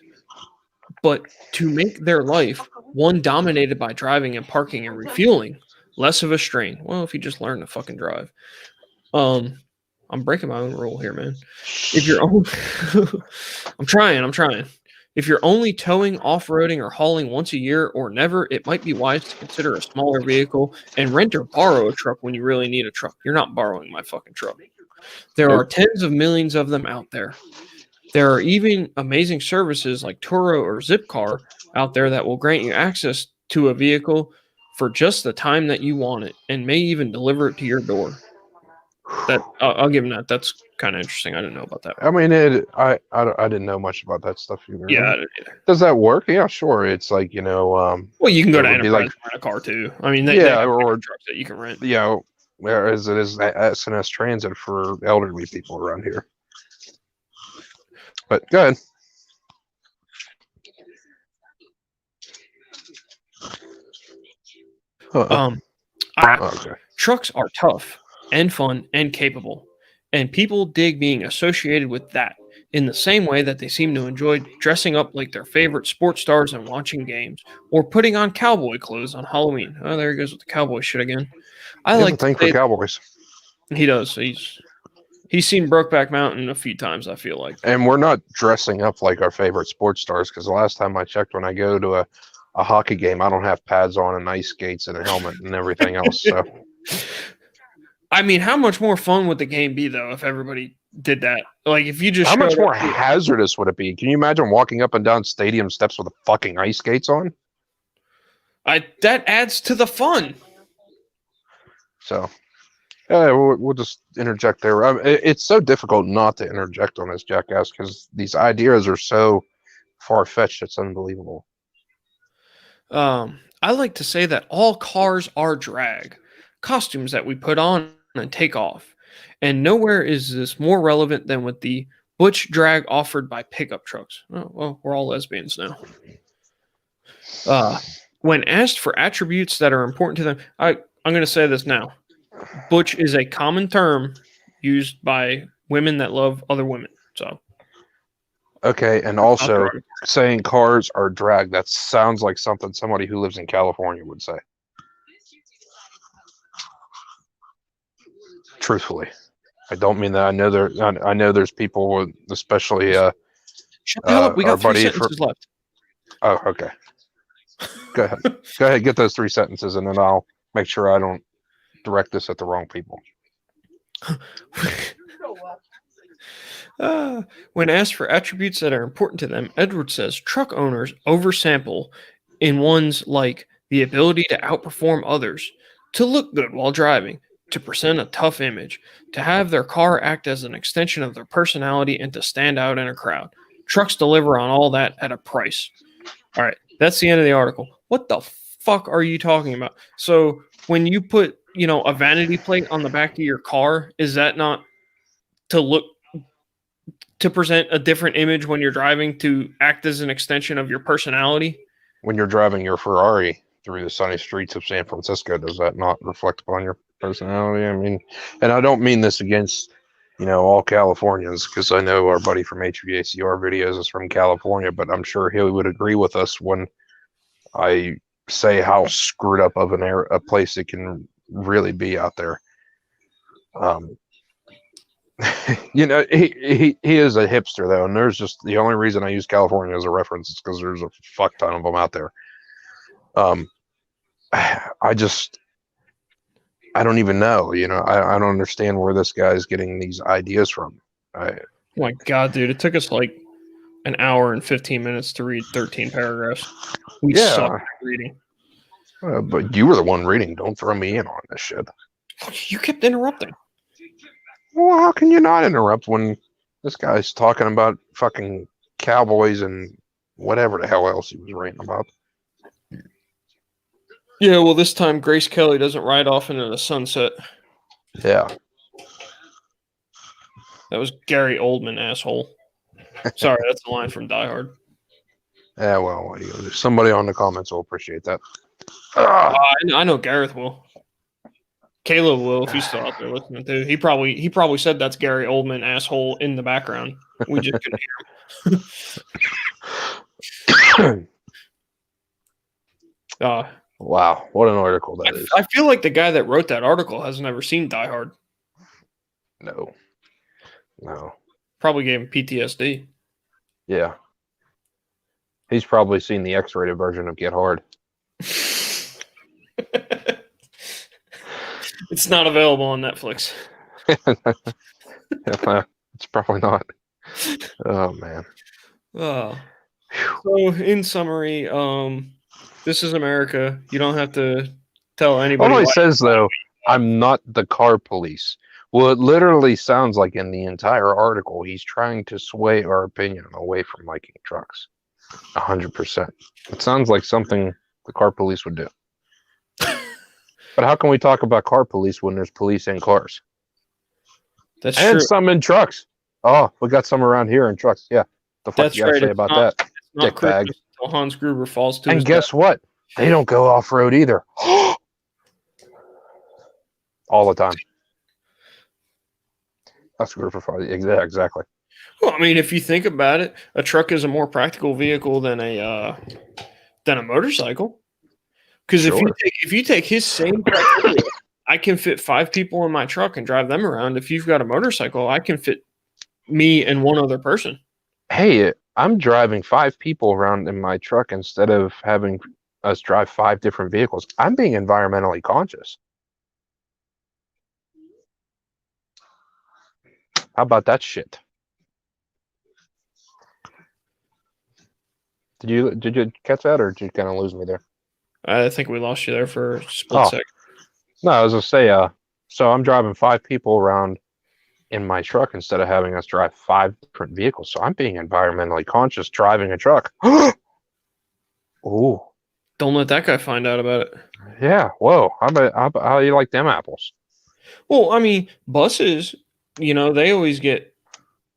but to make their life one dominated by driving and parking and refueling, less of a strain. Well, if you just learn to fucking drive. I'm breaking my own rule here, man. If you're only I'm trying. If you're only towing, off-roading, or hauling once a year or never, it might be wise to consider a smaller vehicle and rent or borrow a truck when you really need a truck. You're not borrowing my fucking truck. There are tens of millions of them out there. There are even amazing services like Turo or Zipcar out there that will grant you access to a vehicle for just the time that you want it and may even deliver it to your door. That I'll give him that. That's kind of interesting. I didn't know about that. I mean, I didn't know much about that stuff either. Yeah, I didn't either. Does that work? Yeah, sure. It's like, you know, well, you can go to it would be Enterprise like- and rent a car too. I mean, they Yeah, have or- trucks that you can rent. you know, whereas it is SNS Transit for elderly people around here. But go ahead. Okay. Trucks are tough and fun and capable, and people dig being associated with that in the same way that they seem to enjoy dressing up like their favorite sports stars and watching games, or putting on cowboy clothes on Halloween. Oh, there he goes with the cowboy shit again. I He has like a thing to for say cowboys. he does. He's seen Brokeback Mountain a few times, I feel like. And we're not dressing up like our favorite sports stars, because the last time I checked, when I go to a hockey game, I don't have pads on and ice skates and a helmet and everything else. So I mean, how much more fun would the game be though if everybody did that? Like if you just how much showed more up- hazardous would it be? Can you imagine walking up and down stadium steps with the fucking ice skates on? that adds to the fun. So we'll just interject there. It's so difficult not to interject on this, jackass, because these ideas are so far-fetched. It's unbelievable. I like to say that all cars are drag, costumes that we put on and take off. And nowhere is this more relevant than with the butch drag offered by pickup trucks. Oh, well, we're all lesbians now. When asked for attributes that are important to them, I'm going to say this now. Butch is a common term used by women that love other women. So, Okay, and also saying cars are drag, that sounds like something somebody who lives in California would say. Truthfully, I don't mean that. I know there's people with, especially shut the hell up. We our got 3 buddy sentences left. Oh, okay. Go ahead, get those 3 sentences, and then I'll make sure I don't direct this at the wrong people. When asked for attributes that are important to them, Edward says truck owners oversample in ones like the ability to outperform others, to look good while driving, to present a tough image, to have their car act as an extension of their personality, and to stand out in a crowd. Trucks deliver on all that at a price. All right, that's the end of the article. What the fuck are you talking about? So when you put, a vanity plate on the back of your car, is that not to present a different image when you're driving, to act as an extension of your personality? When you're driving your Ferrari through the sunny streets of San Francisco, does that not reflect upon your personality? I mean, and I don't mean this against, all Californians, because I know our buddy from HVACR videos is from California, but I'm sure he would agree with us when I say how screwed up of a place it can really be out there. He is a hipster though, and there's just the only reason I use California as a reference is because there's a fuck ton of them out there. I don't even know, I don't understand where this guy's getting these ideas from. Oh my God, dude, it took us like an hour and 15 minutes to read 13 paragraphs. We suck at reading. But you were the one reading. Don't throw me in on this shit. You kept interrupting. Well, how can you not interrupt when this guy's talking about fucking cowboys and whatever the hell else he was writing about? Yeah, well, this time Grace Kelly doesn't ride off into the sunset. Yeah. That was Gary Oldman, asshole. Sorry, that's a line from Die Hard. Yeah, well, what do you do? Somebody on the comments will appreciate that. Ah, I know Gareth will. Caleb will if he's still out there listening too. He probably said that's Gary Oldman, asshole, in the background. We just couldn't hear him. wow, what an article that is. I feel like the guy that wrote that article has never seen Die Hard. No. Probably gave him PTSD. Yeah. He's probably seen the X-rated version of Get Hard. It's not available on Netflix. It's probably not. Oh man. So in summary, this is America. You don't have to tell anybody. All he says though, I'm not the car police. Well, it literally sounds like in the entire article, he's trying to sway our opinion away from liking trucks. 100%. It sounds like something the car police would do. But how can we talk about car police when there's police in cars? That's and true. some in trucks. Oh, we got some around here in trucks. Yeah. The fuck That's you gotta right. say It's about not- that? It's not Dick bag. Christmas until Hans Gruber falls to And his guess death. what? They don't go off road either. All the time. That's good for fun. Exactly. Well, I mean, if you think about it, a truck is a more practical vehicle than a motorcycle. Because Sure. if you take his same criteria, I can fit 5 people in my truck and drive them around. If you've got a motorcycle, I can fit me and one other person. Hey, I'm driving 5 people around in my truck instead of having us drive 5 different vehicles. I'm being environmentally conscious. How about that shit? Did you catch that, or did you kind of lose me there? I think we lost you there for a split second. No, I was gonna say, so I'm driving 5 people around in my truck instead of having us drive 5 different vehicles. So I'm being environmentally conscious driving a truck. Ooh. Don't let that guy find out about it. Yeah. Whoa. How do you like them apples? Well, I mean, buses, they always get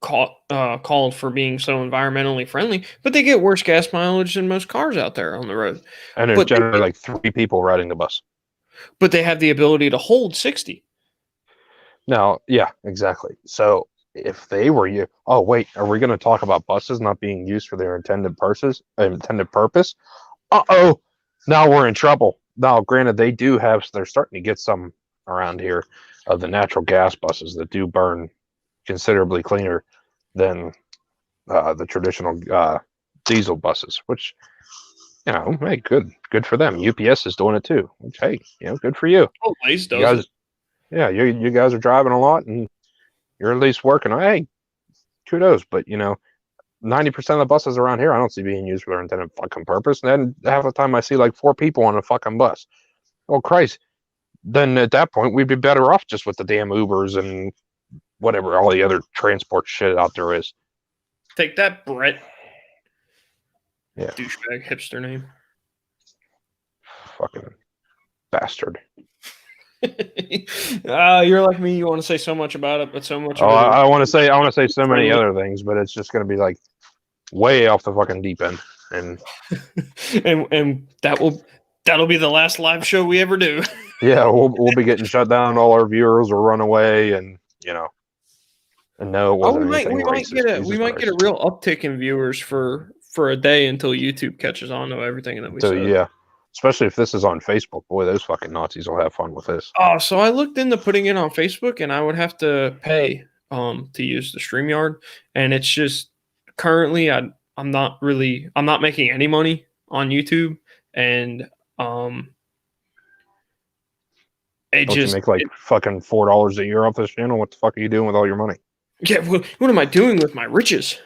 called for being so environmentally friendly, but they get worse gas mileage than most cars out there on the road. And there's generally like 3 people riding the bus. But they have the ability to hold 60. Now, yeah, exactly. So if they were you, oh wait, are we going to talk about buses not being used for their intended purpose? Uh-oh, now we're in trouble. Now, granted, they're starting to get some around here of the natural gas buses that do burn considerably cleaner than the traditional diesel buses, which, hey, good for them. UPS is doing it too, which, hey, good for you. Oh, Blaze does it. Yeah, you guys are driving a lot and you're at least working. Hey, kudos. But 90% of the buses around here I don't see being used for their intended fucking purpose. And then half the time I see like 4 people on a fucking bus. Oh Christ. Then at that point we'd be better off just with the damn Ubers and whatever all the other transport shit out there is. Take that, Brett. Yeah. Douchebag hipster name. Fucking bastard. You're like me. You want to say so much about it, but so much. I want to say so many other things, but it's just going to be like way off the fucking deep end, and and that'll be the last live show we ever do. Yeah, we'll be getting shut down. All our viewers will run away, and and no, it wasn't anything racist. We might get a real uptick in viewers for a day until YouTube catches on to everything that we said. Yeah. Especially if this is on Facebook. Boy, those fucking Nazis will have fun with this. Oh, so I looked into putting it on Facebook, and I would have to pay to use the StreamYard, and it's just currently I'm not making any money on YouTube, and you make like fucking $4 a year off this channel? What the fuck are you doing with all your money? Yeah, what am I doing with my riches?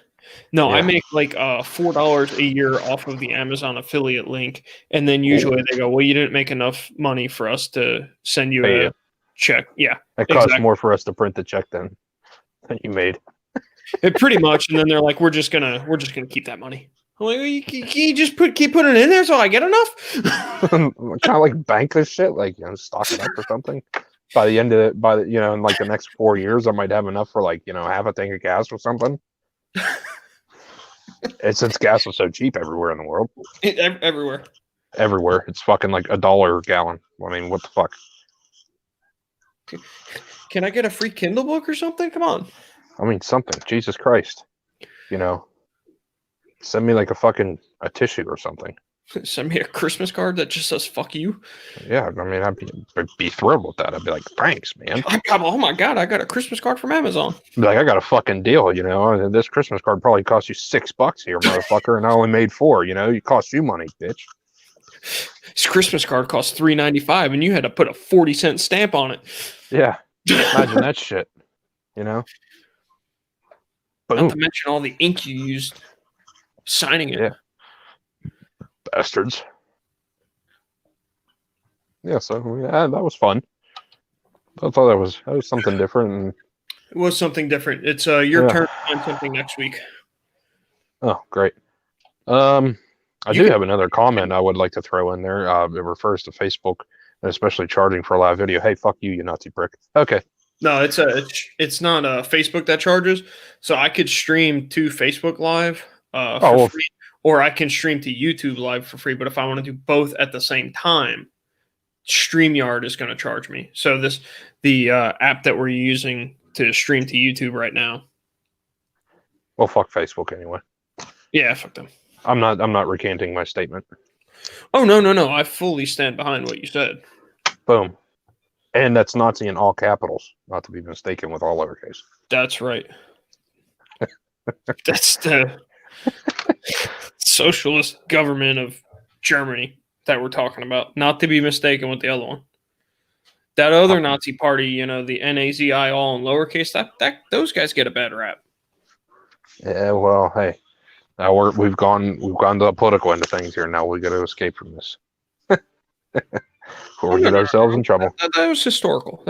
No, yeah. I make like $4 a year off of the Amazon affiliate link, and then usually they go, "Well, you didn't make enough money for us to send you a check." Yeah, it costs more for us to print the check than you made. Pretty much, and then they're like, "We're just gonna keep that money." I'm like, can you just keep putting it in there so I get enough? Kind of like bank this shit, like stock it up or something. By the end of it, in like the next 4 years, I might have enough for like half a tank of gas or something. And since gas is so cheap everywhere in the world, Everywhere. it's fucking like $1 a gallon. I mean, what the fuck? Can I get a free Kindle book or something? Come on. I mean, something. Jesus Christ. Send me like a tissue or something. Send me a Christmas card that just says "fuck you." Yeah, I mean, I'd be thrilled with that. I'd be like, thanks, man. Oh my god, I got a Christmas card from Amazon. Be like, I got a fucking deal, and this Christmas card probably cost you $6 here, motherfucker, and I only made $4. It cost you money, bitch. This Christmas card cost $3.95, and you had to put a 40-cent stamp on it. Yeah, imagine that shit. Not to mention all the ink you used signing it. Yeah. Bastards. Yeah, so that was fun. I thought that was something different. It was something different. It's your turn to find something next week. Oh, great. I do have another comment I would like to throw in there. It refers to Facebook, and especially charging for a live video. Hey, fuck you, you Nazi prick. Okay. No, it's not Facebook that charges. So I could stream to Facebook Live for free, or I can stream to YouTube Live for free. But if I want to do both at the same time, StreamYard is going to charge me. So the app that we're using to stream to YouTube right now. Well, fuck Facebook anyway. Yeah, fuck them. I'm not recanting my statement. Oh no! I fully stand behind what you said. Boom. And that's Nazi in all capitals, not to be mistaken with all lowercase. That's right. That's the socialist government of Germany that we're talking about, not to be mistaken with the other one. That other Nazi party, the Nazi all in lowercase, that those guys get a bad rap. Yeah, well, hey, now we've gone to the political end of things here. Now we got to escape from this. Before we get ourselves in trouble. That was historical.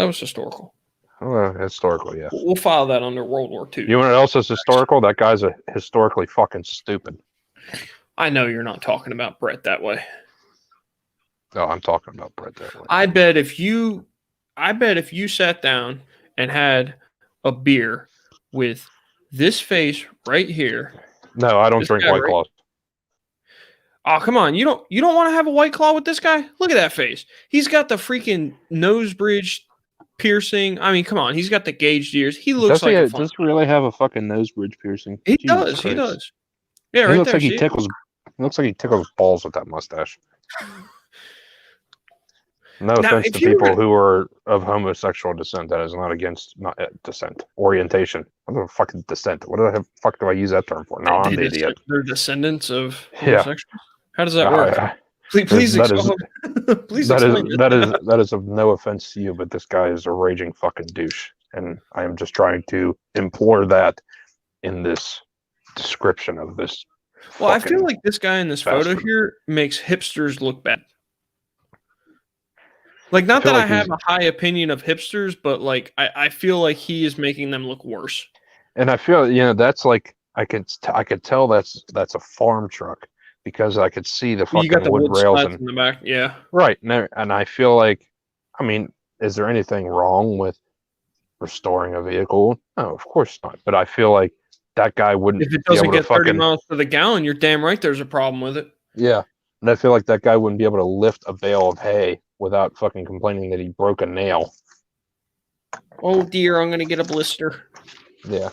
Historical, yeah. We'll file that under World War II. You know what else is historical? That guy's historically fucking stupid. I know you're not talking about Brett that way. No, I'm talking about Brett that way. I bet if you sat down and had a beer with this face right here. No, I don't drink White Claws. Oh, come on. You don't want to have a White Claw with this guy? Look at that face. He's got the freaking nose bridge piercing. I mean, come on. He's got the gauged ears. He looks does He does. He does. Yeah, he looks like he tickles. He looks like he tickles balls with that mustache. No offense to people who are of homosexual descent. That is not against descent. Orientation. What the fucking descent? What the fuck do I use that term for? No, I'm the idiot. They're descendants of homosexuals? How does that work? Please explain. That is of no offense to you, but this guy is a raging fucking douche. And I am just trying to implore that in this description of this. Well, I feel like this guy in this photo here makes hipsters look bad. Like, not that I have a high opinion of hipsters, but like I feel like he is making them look worse. And I feel that's like I could tell that's a farm truck because I could see the fucking wood rails in the back. Yeah, right. And I feel like, I mean, is there anything wrong with restoring a vehicle? No, of course not. But I feel like that guy wouldn't. If it doesn't get 30 miles to the gallon, you're damn right. There's a problem with it. Yeah, and I feel like that guy wouldn't be able to lift a bale of hay without fucking complaining that he broke a nail. Oh dear, I'm gonna get a blister. Yeah.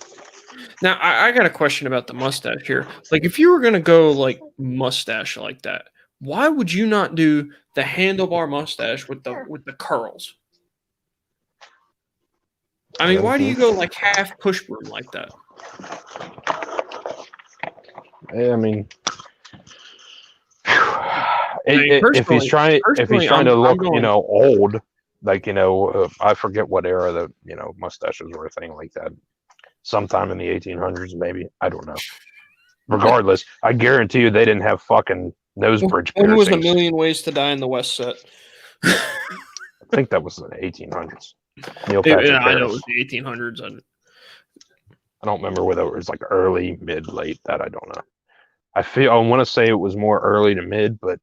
Now I got a question about the mustache here. Like, if you were gonna go like mustache like that, why would you not do the handlebar mustache with the curls? I mean, why do you go like half push broom like that? I mean, if he's trying to look, old, like, I forget what era the, mustaches were a thing like that. Sometime in the 1800s, maybe. I don't know. Regardless, I guarantee you they didn't have fucking nose bridge piercings. When was A Million Ways to Die in the West set? I think that was in the 1800s. I know it was the 1800s. I don't remember whether it was like early, mid, late. That I don't know. I want to say it was more early to mid, but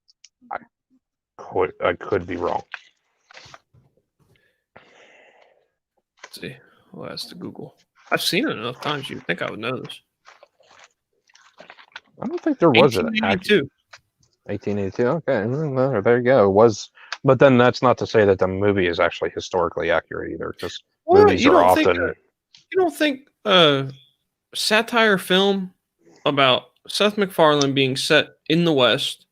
I could be wrong. Let's see. Well, that's to Google. I've seen it enough times. You'd think I would know this. I don't think there was an 1882. 1882. Okay, well, there you go. It was, but then that's not to say that the movie is actually historically accurate either, because movies are often. You don't think satire film about Seth MacFarlane being set in the West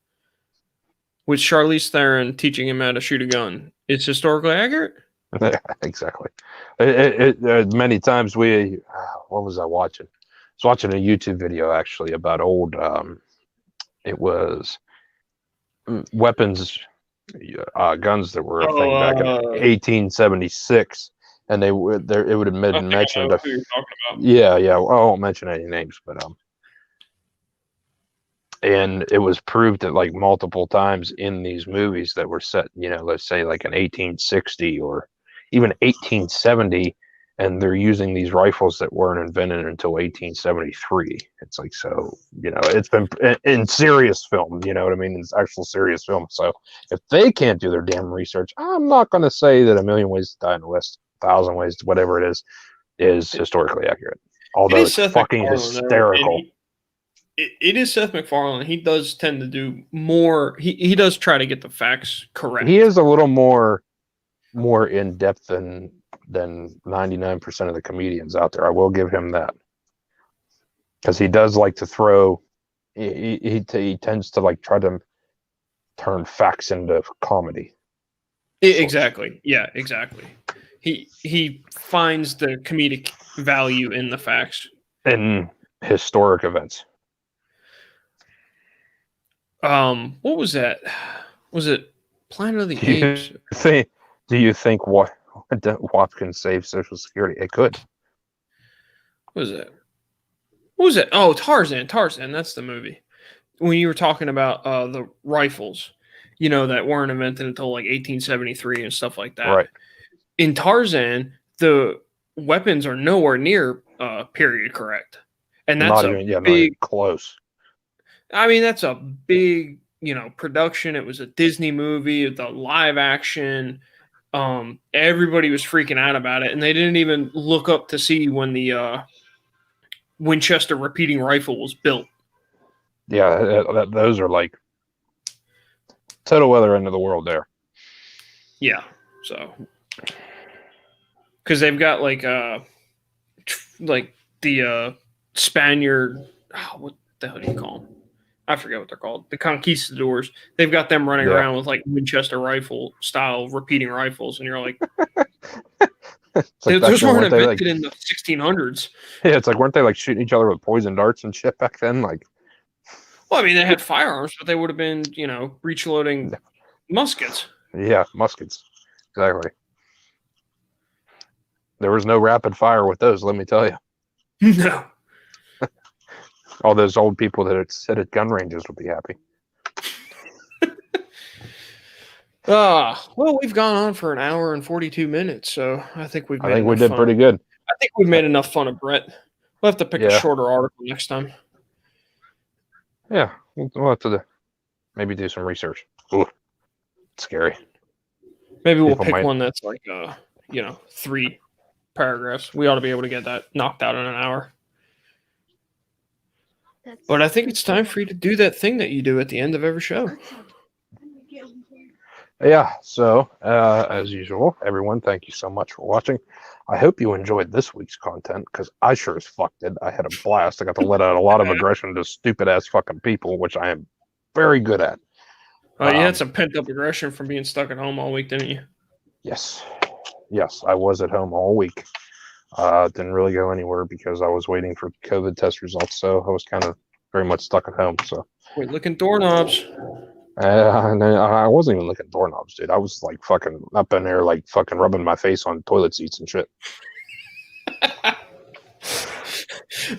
with Charlize Theron teaching him how to shoot a gun is historically accurate? Exactly. Many times what was I watching? I was watching a YouTube video actually about old. It was weapons, guns that were a thing back in 1876, and it would have been mentioned. Yeah. I won't mention any names, but and it was proved that like multiple times in these movies that were set, let's say like in 1860 or even 1870, and they're using these rifles that weren't invented until 1873. It's like, so, it's been in serious film, you know what I mean? It's actual serious film. So if they can't do their damn research, I'm not going to say that A Million Ways to Die in the West, 1,000 Ways, whatever it is historically accurate. Although it's fucking hysterical. It is Seth MacFarlane. He does tend to do more. He does try to get the facts correct. He is a little more in depth than 99% of the comedians out there. I will give him that, because he does like to throw. He tends to like try to turn facts into comedy. Exactly. Yeah. Exactly. He finds the comedic value in the facts in historic events. What was that? Was it Planet of the Apes? Do you think WAP can save Social Security? It could. What was it? Oh, Tarzan. That's the movie. When you were talking about the rifles, that weren't invented until like 1873 and stuff like that. Right. In Tarzan, the weapons are nowhere near period correct, and that's not even close. I mean, that's a big, production. It was a Disney movie, the live action. Everybody was freaking out about it, and they didn't even look up to see when the Winchester repeating rifle was built. Yeah, those are like total other end of the world there. Yeah, so because they've got like the Spaniard. What the hell do you call them? I forget what they're called. The conquistadors. They've got them running around with like Winchester rifle style repeating rifles, and you're like, those weren't invented in the 1600s. Yeah, it's like, weren't they like shooting each other with poison darts and shit back then? Like, well, I mean, they had firearms, but they would have been, breech loading muskets. Yeah, muskets. Exactly. There was no rapid fire with those, let me tell you. No. All those old people that sit at gun ranges would be happy. Well, we've gone on for an hour and 42 minutes, so I think we did pretty good. I think we've made enough fun of Brett. We'll have to pick a shorter article next time. Yeah, we'll have to maybe do some research. Ooh, it's scary. Maybe we'll pick one that's like 3 paragraphs. We ought to be able to get that knocked out in an hour. But I think it's time for you to do that thing that you do at the end of every show. Yeah, so as usual, everyone, thank you so much for watching. I hope you enjoyed this week's content, because I sure as fuck did. I had a blast. I got to let out a lot of aggression to stupid ass fucking people, which I am very good at. You had some pent up aggression from being stuck at home all week, didn't you? Yes, I was at home all week. Didn't really go anywhere because I was waiting for COVID test results, so I was kind of very much stuck at home. So quit licking doorknobs. I wasn't even licking doorknobs, dude. I was like fucking up in there, like fucking rubbing my face on toilet seats and shit.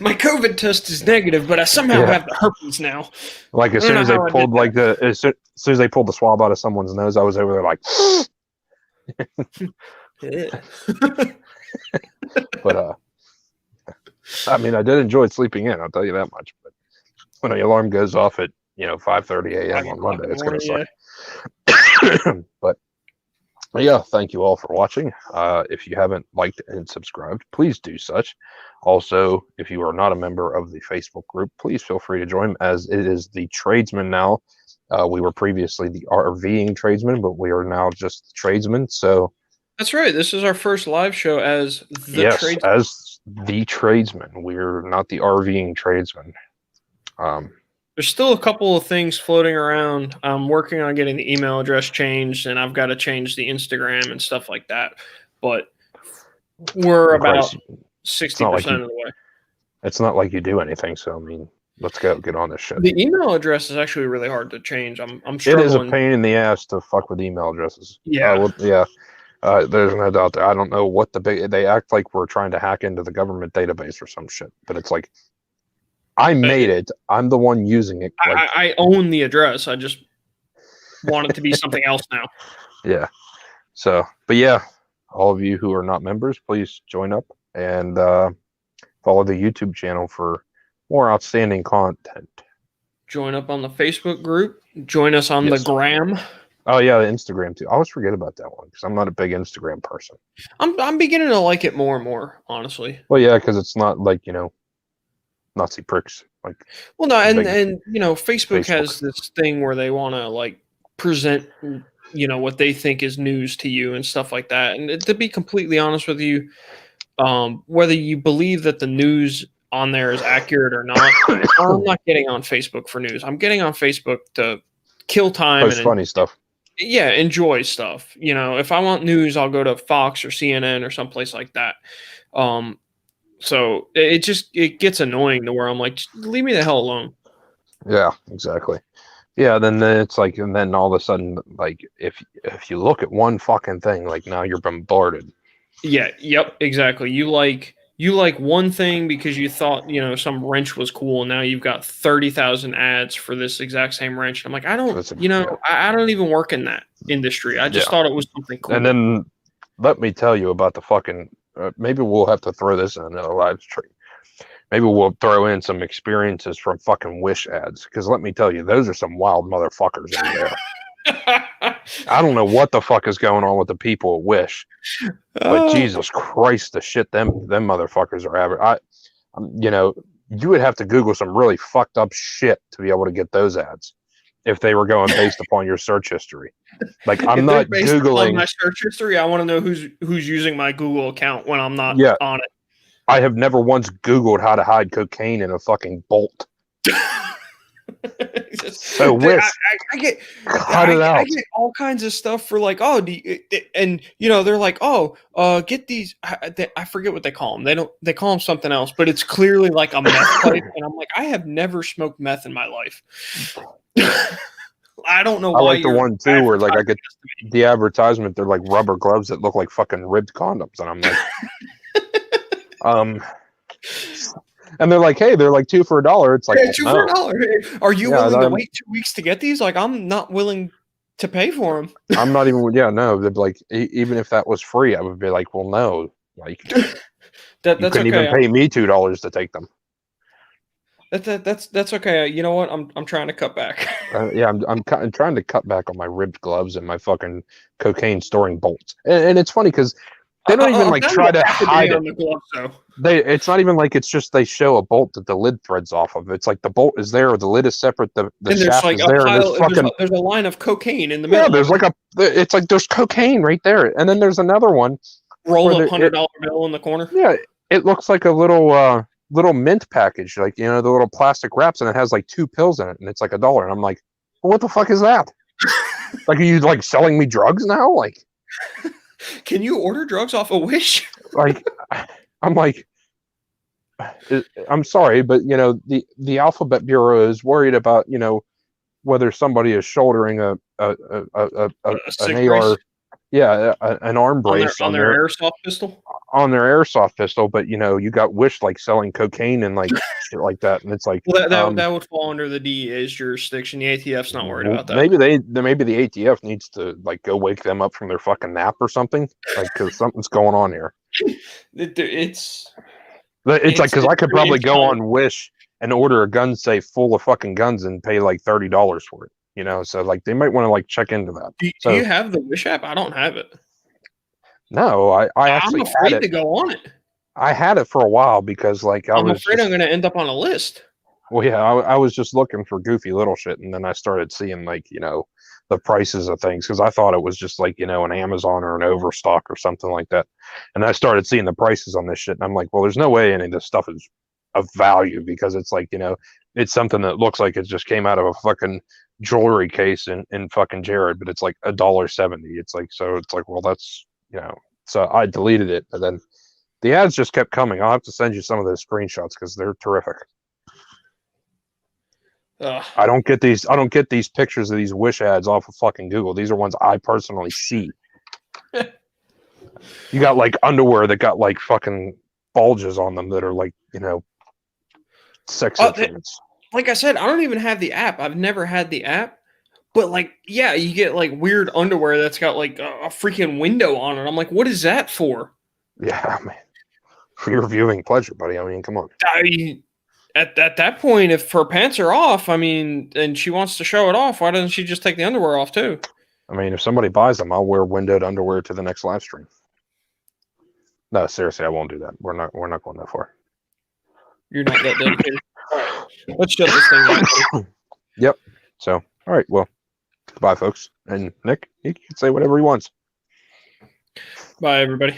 My COVID test is negative, but I somehow have the herpes now. Like as soon as they pulled as soon as they pulled the swab out of someone's nose, I was over there like. But I mean, I did enjoy sleeping in. I'll tell you that much. But when the alarm goes off at 5:30 a.m. 5 on o'clock Monday. in the It's gonna morning, suck. But yeah, thank you all for watching. If you haven't liked and subscribed, please do such. Also, if you are not a member of the Facebook group, please feel free to join, as it is the tradesman now. We were previously the RVing tradesman, but we are now just the tradesman. So That's right. This is our first live show as the yes, trade. as the tradesman, we're not the RVing tradesman. There's still a couple of things floating around. I'm working on getting the email address changed, and I've got to change the Instagram and stuff like that. But we're about 60% of the way. It's not like you do anything. So I mean, let's get on this shit. The email address is actually really hard to change. I'm It struggling. is a pain in the ass to fuck with email addresses. Yeah. Yeah. There's no doubt there. I don't know what they act like we're trying to hack into the government database or some shit, but it's like, I made it. I'm the one using it. Like, I own the address. I just want it to be something else now. Yeah. So, but yeah, all of you who are not members, please join up and follow the YouTube channel for more outstanding content. Join up on the Facebook group. Join us on the gram. Oh yeah, the Instagram too. I always forget about that one because I'm not a big Instagram person. I'm beginning to like it more and more, honestly. Well, yeah, because it's not like Nazi pricks. Like, well, no, and Facebook has this thing where they want to like present what they think is news to you and stuff like that. And to be completely honest with you, whether you believe that the news on there is accurate or not, I'm not getting on Facebook for news. I'm getting on Facebook to kill time and funny stuff. Yeah, enjoy stuff. If I want news, I'll go to Fox or CNN or someplace like that. So it gets annoying to where I'm like, just leave me the hell alone. Yeah, exactly. Yeah, then it's like, and then all of a sudden, like, if you look at one fucking thing, like, now you're bombarded. Yeah, yep, exactly. You like one thing because you thought, some wrench was cool, and now you've got 30,000 ads for this exact same wrench. I'm like, I don't even work in that industry. I just thought it was something cool. And then let me tell you about the fucking, maybe we'll have to throw this in another live stream. Maybe we'll throw in some experiences from fucking Wish ads, because let me tell you, those are some wild motherfuckers in there. I don't know what the fuck is going on with the people at Wish, but Jesus Christ, the shit them motherfuckers are having. You would have to Google some really fucked up shit to be able to get those ads if they were going based upon your search history. Like, I'm not Googling my search history. I want to know who's using my Google account when I'm not on it. I have never once Googled how to hide cocaine in a fucking bolt. So Wish, I get I get all kinds of stuff for like, and they're like, get these. I forget what they call them. They call them something else, but it's clearly like a meth pipe. And I'm like, I have never smoked meth in my life. I don't know why. I like the one too where like I get the advertisement. They're like rubber gloves that look like fucking ribbed condoms, and I'm like, and they're like, hey, they're like $2 for $1. It's like, $2 for $1. Are you willing to wait 2 weeks to get these? Like, I'm not willing to pay for them. I'm not even. Yeah, no. They'd be like, even if that was free, I would be like, well, no. Like, that's you couldn't even pay me $2 to take them. That's okay. You know what? I'm trying to cut back. I'm trying to cut back on my ribbed gloves and my fucking cocaine storing bolts. And it's funny because they don't even like try to hide it. Glove, it's not even like it's just they show a bolt that the lid threads off of. It's like the bolt is there, or the lid is separate, the shaft is there, and there's a line of cocaine in the middle. Yeah, there's like it's like there's cocaine right there, and then there's another one. Roll up $100 bill in the corner. Yeah, it looks like a little mint package, like the little plastic wraps, and it has like 2 pills in it, and it's like $1. And I'm like, well, what the fuck is that? Like, are you like selling me drugs now? Like, can you order drugs off of Wish? Like, I'm like, I'm sorry, but the Alphabet Bureau is worried about whether somebody is shouldering an AR, an arm brace on their airsoft pistol. On their airsoft pistol, but you got Wish like selling cocaine and like shit like that, and it's like, well, that would fall under the DEA's jurisdiction. The ATF's not worried about that. Maybe the ATF needs to like go wake them up from their fucking nap or something, like, because something's going on here. It's like, because I could probably go on Wish and order a gun safe full of fucking guns and pay like $30 for it. You know, so like they might want to like check into that. Do So you have the Wish app? I don't have it. no, I actually I'm afraid had to it. go on it. I had it for a while because like I'm afraid I'm going to end up on a list. well, yeah, I was just looking for goofy little shit, and then I started seeing like the prices of things because I thought it was just like an Amazon or an Overstock or something like that, and I started seeing the prices on this shit, and I'm like, well, there's no way any of this stuff is of value because it's like it's something that looks like it just came out of a fucking jewelry case in fucking Jared, but it's like $1.70. It's like well, that's So I deleted it, but then the ads just kept coming. I'll have to send you some of those screenshots because they're terrific. I don't get these pictures of these Wish ads off of fucking Google. These are ones I personally see. You got like underwear that got like fucking bulges on them that are like sex instruments. Like I said, I don't even have the app. I've never had the app. But like, yeah, you get like weird underwear that's got like a freaking window on it. I'm like, what is that for? Yeah, man. For your viewing pleasure, buddy. I mean, come on. At that point, if her pants are off, I mean, and she wants to show it off, why doesn't she just take the underwear off too? I mean, if somebody buys them, I'll wear windowed underwear to the next live stream. No, seriously, I won't do that. We're not going that far. You're not that dedicated. All right, let's shut this thing down. Yep. So, all right. Well, goodbye, folks. And Nick, he can say whatever he wants. Bye, everybody.